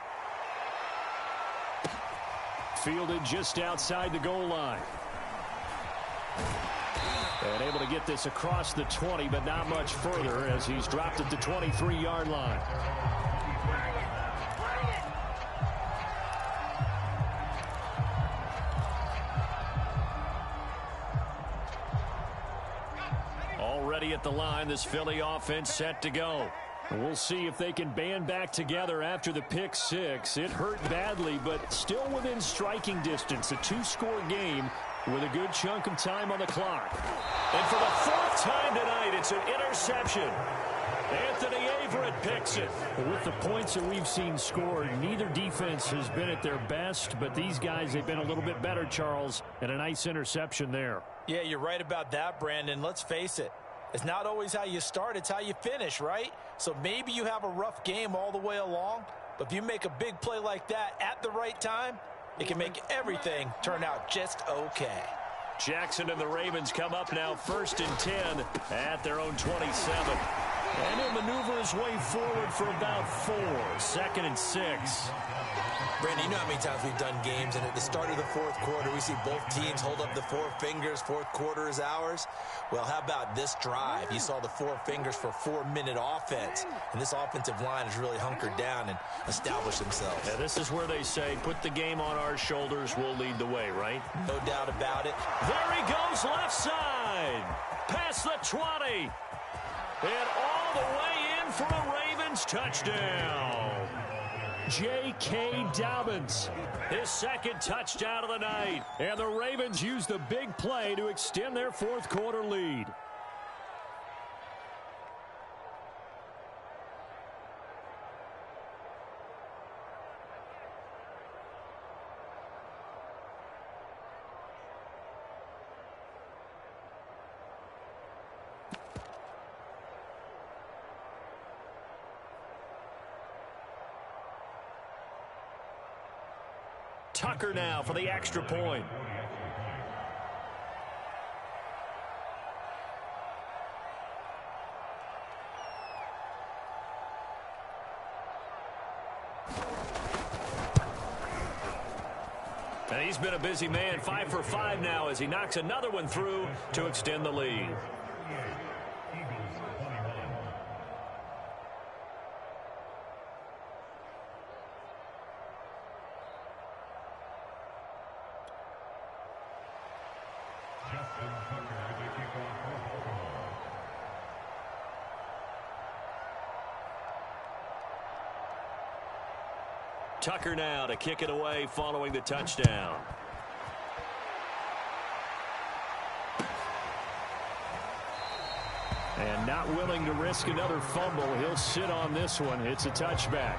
Fielded just outside the goal line. And able to get this across the 20, but not much further as he's dropped at the 23-yard line. Already at the line, this Philly offense set to go. We'll see if they can band back together after the pick 6. It hurt badly, but still within striking distance. A 2-score game with a good chunk of time on the clock. And for the 4th time tonight, it's an interception. Anthony Averett picks it. With the points that we've seen scored, neither defense has been at their best, but these guys, they've been a little bit better, Charles, and a nice interception there. Yeah, you're right about that, Brandon. Let's face it. It's not always how you start, it's how you finish, right? So maybe you have a rough game all the way along, but if you make a big play like that at the right time, it can make everything turn out just okay. Jackson and the Ravens come up now 1st and 10 at their own 27. And he'll maneuver his way forward for about 4. 2nd and 6. Brandon, you know how many times we've done games, and at the start of the 4th quarter, we see both teams hold up the 4 fingers, 4th quarter is ours. Well, how about this drive? You saw the 4 fingers for 4-minute offense, and this offensive line has really hunkered down and established themselves. Yeah, this is where they say, put the game on our shoulders, we'll lead the way, right? No doubt about it. There he goes, left side. Past the 20. And all the way in for a Ravens touchdown. J.K. Dobbins. His 2nd touchdown of the night. And the Ravens use the big play to extend their 4th quarter lead. Tucker now for the extra point. And he's been a busy man, 5 for 5 now as he knocks another one through to extend the lead. Tucker now to kick it away following the touchdown. And not willing to risk another fumble. He'll sit on this one. It's a touchback.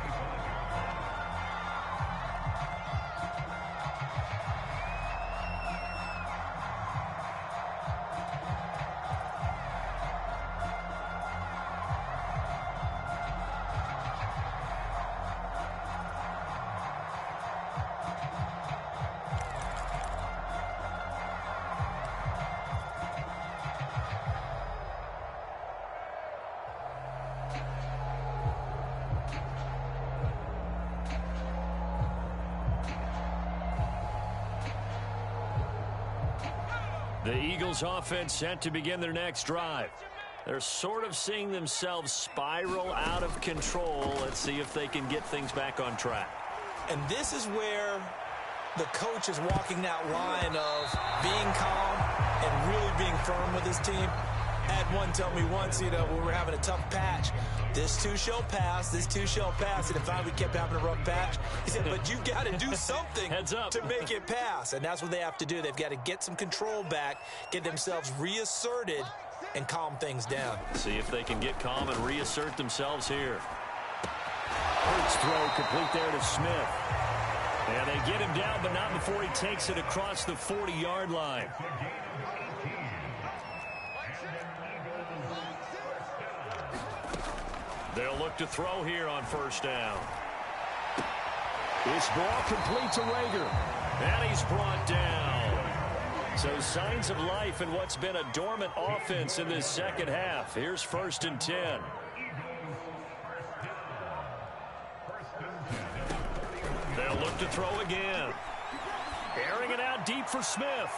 The Eagles offense set to begin their next drive. They're sort of seeing themselves spiral out of control. Let's see if they can get things back on track. And this is where The coach is walking that line of being calm and really being firm with his team. I had one tell me once, when we were having a tough patch, this too shall pass, this too shall pass. And if we kept having a rough patch, he said, but you've got to do something to make it pass. And that's what they have to do. They've got to get some control back, get themselves reasserted, and calm things down. See if they can get calm and reassert themselves here. Hurts throw complete there to Smith. And they get him down, but not before he takes it across the 40-yard line. They'll look to throw here on first down. This ball complete to Rager. And he's brought down. So signs of life in what's been a dormant offense in this second half. Here's 1st and 10. They'll look to throw again. Airing it out deep for Smith.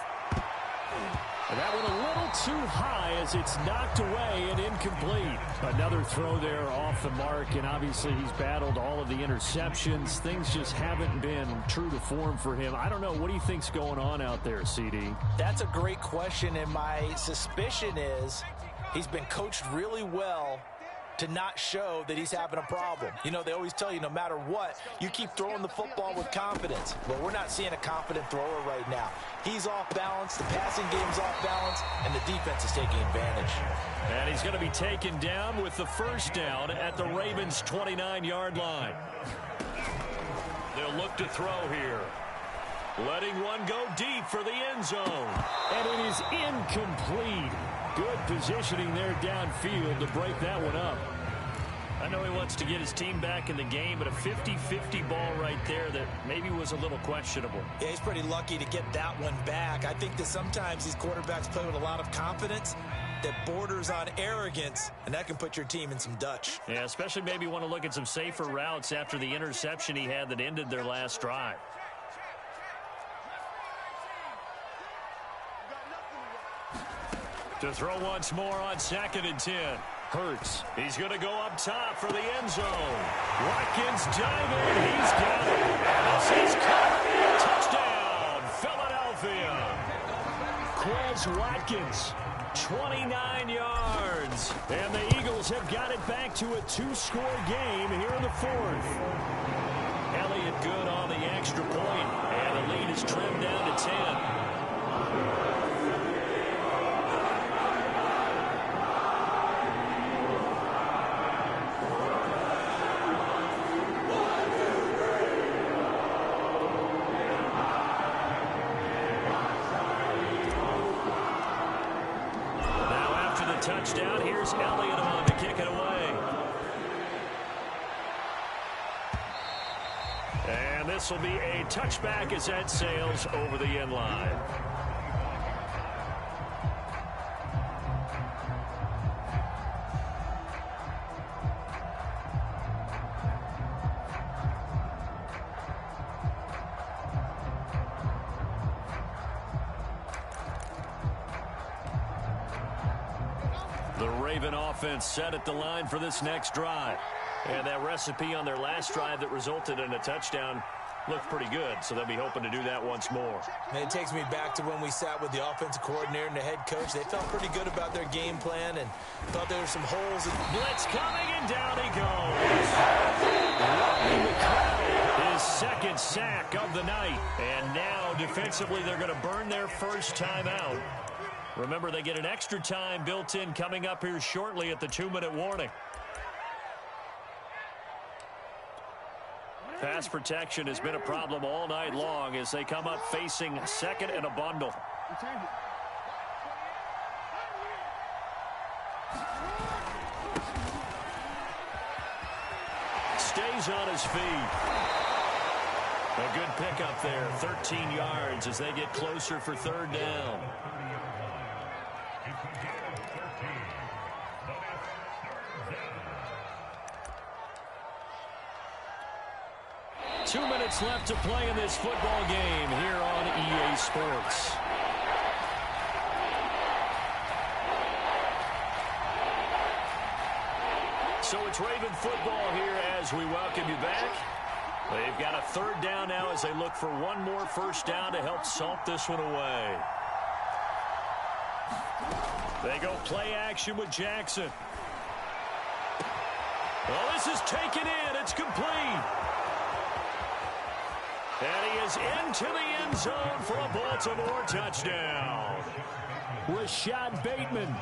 And that one a little too high as it's knocked away and incomplete. Another throw there off the mark, and obviously he's battled all of the interceptions. Things just haven't been true to form for him. I don't know. What do you think's going on out there, CD? That's a great question, and my suspicion is he's been coached really well to not show that he's having a problem. They always tell you no matter what, you keep throwing the football with confidence. Well, we're not seeing a confident thrower right now. He's off balance, the passing game's off balance, and the defense is taking advantage. And he's going to be taken down with the first down at the Ravens' 29-yard line. They'll look to throw here. Letting one go deep for the end zone. And it is incomplete. Good positioning there downfield to break that one up. I know he wants to get his team back in the game, but a 50-50 ball right there that maybe was a little questionable. Yeah, he's pretty lucky to get that one back. I think that sometimes these quarterbacks play with a lot of confidence that borders on arrogance, and that can put your team in some Dutch. Yeah, especially maybe want to look at some safer routes after the interception he had that ended their last drive. To throw once more on 2nd and 10. Hurts. He's going to go up top for the end zone. Watkins diving. He's got it. This is caught. Touchdown, Philadelphia. Quez Watkins, 29 yards. And the Eagles have got it back to a 2-score game here in the 4th. Elliott good on the extra point. And the lead is trimmed down to 10. Touchdown. Here's Elliott on to kick it away. And this will be a touchback as that sails over the end line. The Raven offense set at the line for this next drive. And that recipe on their last drive that resulted in a touchdown looked pretty good, so they'll be hoping to do that once more. And it takes me back to when we sat with the offensive coordinator and the head coach. They felt pretty good about their game plan and thought there were some holes. Blitz coming, and down he goes. His second sack of the night. And now defensively they're going to burn their first time out. Remember, they get an extra time built in coming up here shortly at the 2-minute warning. Pass protection has been a problem all night long as they come up facing 2nd and a bundle. Stays on his feet. A good pickup there, 13 yards as they get closer for 3rd down. Two minutes left to play in this football game here on EA Sports. So it's Raven football here as we welcome you back. They've got a third down now as they look for one more first down to help salt this one away. They go play action with Jackson. Well, this is taken in. It's complete. And he is into the end zone for a Baltimore touchdown. Rashad Bateman.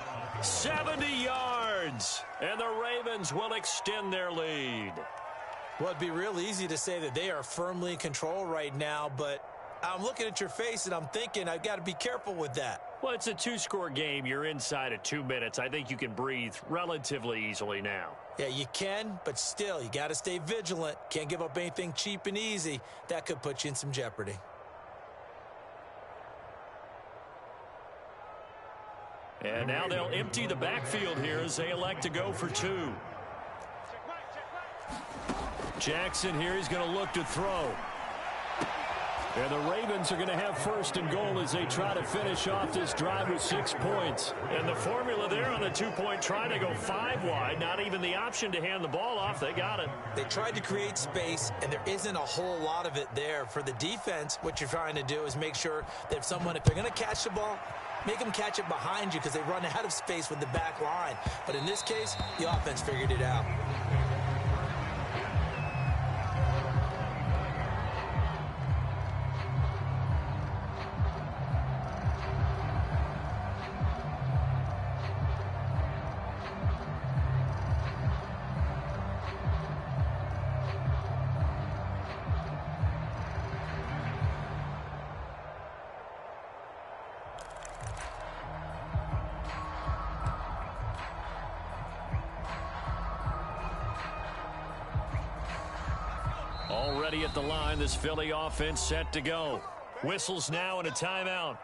70 yards. And the Ravens will extend their lead. Well, it'd be real easy to say that they are firmly in control right now, but I'm looking at your face and I'm thinking I've got to be careful with that. Well, it's a two-score game. You're inside of 2 minutes. I think you can breathe relatively easily now. Yeah, you can, but still, you got to stay vigilant. Can't give up anything cheap and easy. That could put you in some jeopardy. And now they'll empty the backfield here as they elect to go for 2. Jackson here, he's going to look to throw. And the Ravens are going to have first and goal as they try to finish off this drive with 6 points. And the formula there on the two-point try to go 5 wide. Not even the option to hand the ball off. They got it. They tried to create space, and there isn't a whole lot of it there. For the defense, what you're trying to do is make sure that if they're going to catch the ball, make them catch it behind you because they run out of space with the back line. But in this case, the offense figured it out. Already at the line, this Philly offense set to go. Whistles now and a timeout.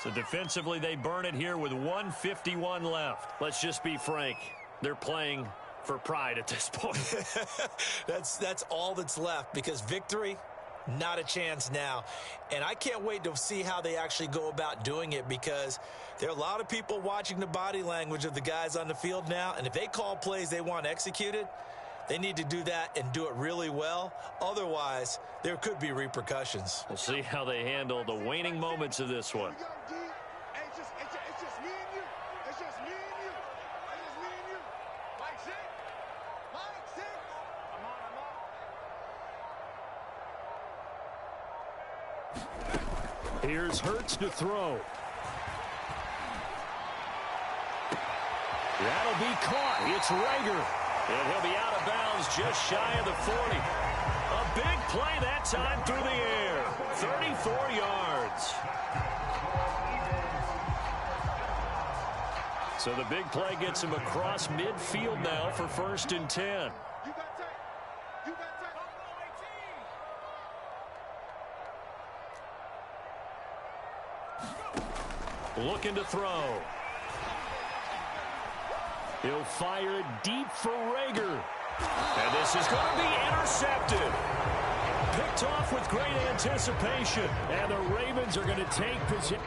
So defensively, they burn it here with 1:51 left. Let's just be frank. They're playing for pride at this point. That's all that's left because victory, not a chance now. And I can't wait to see how they actually go about doing it because there are a lot of people watching the body language of the guys on the field now. And if they call plays they want executed, they need to do that and do it really well. Otherwise, there could be repercussions. We'll see how they handle the waning moments of this one. Here's Hurts to throw. That'll be caught. It's Rager. And he'll be out of bounds just shy of the 40. A big play that time through the air. 34 yards. So the big play gets him across midfield now for 1st and 10. Looking to throw. He'll fire it deep for Rager. And this is going to be intercepted. Picked off with great anticipation. And the Ravens are going to take possession.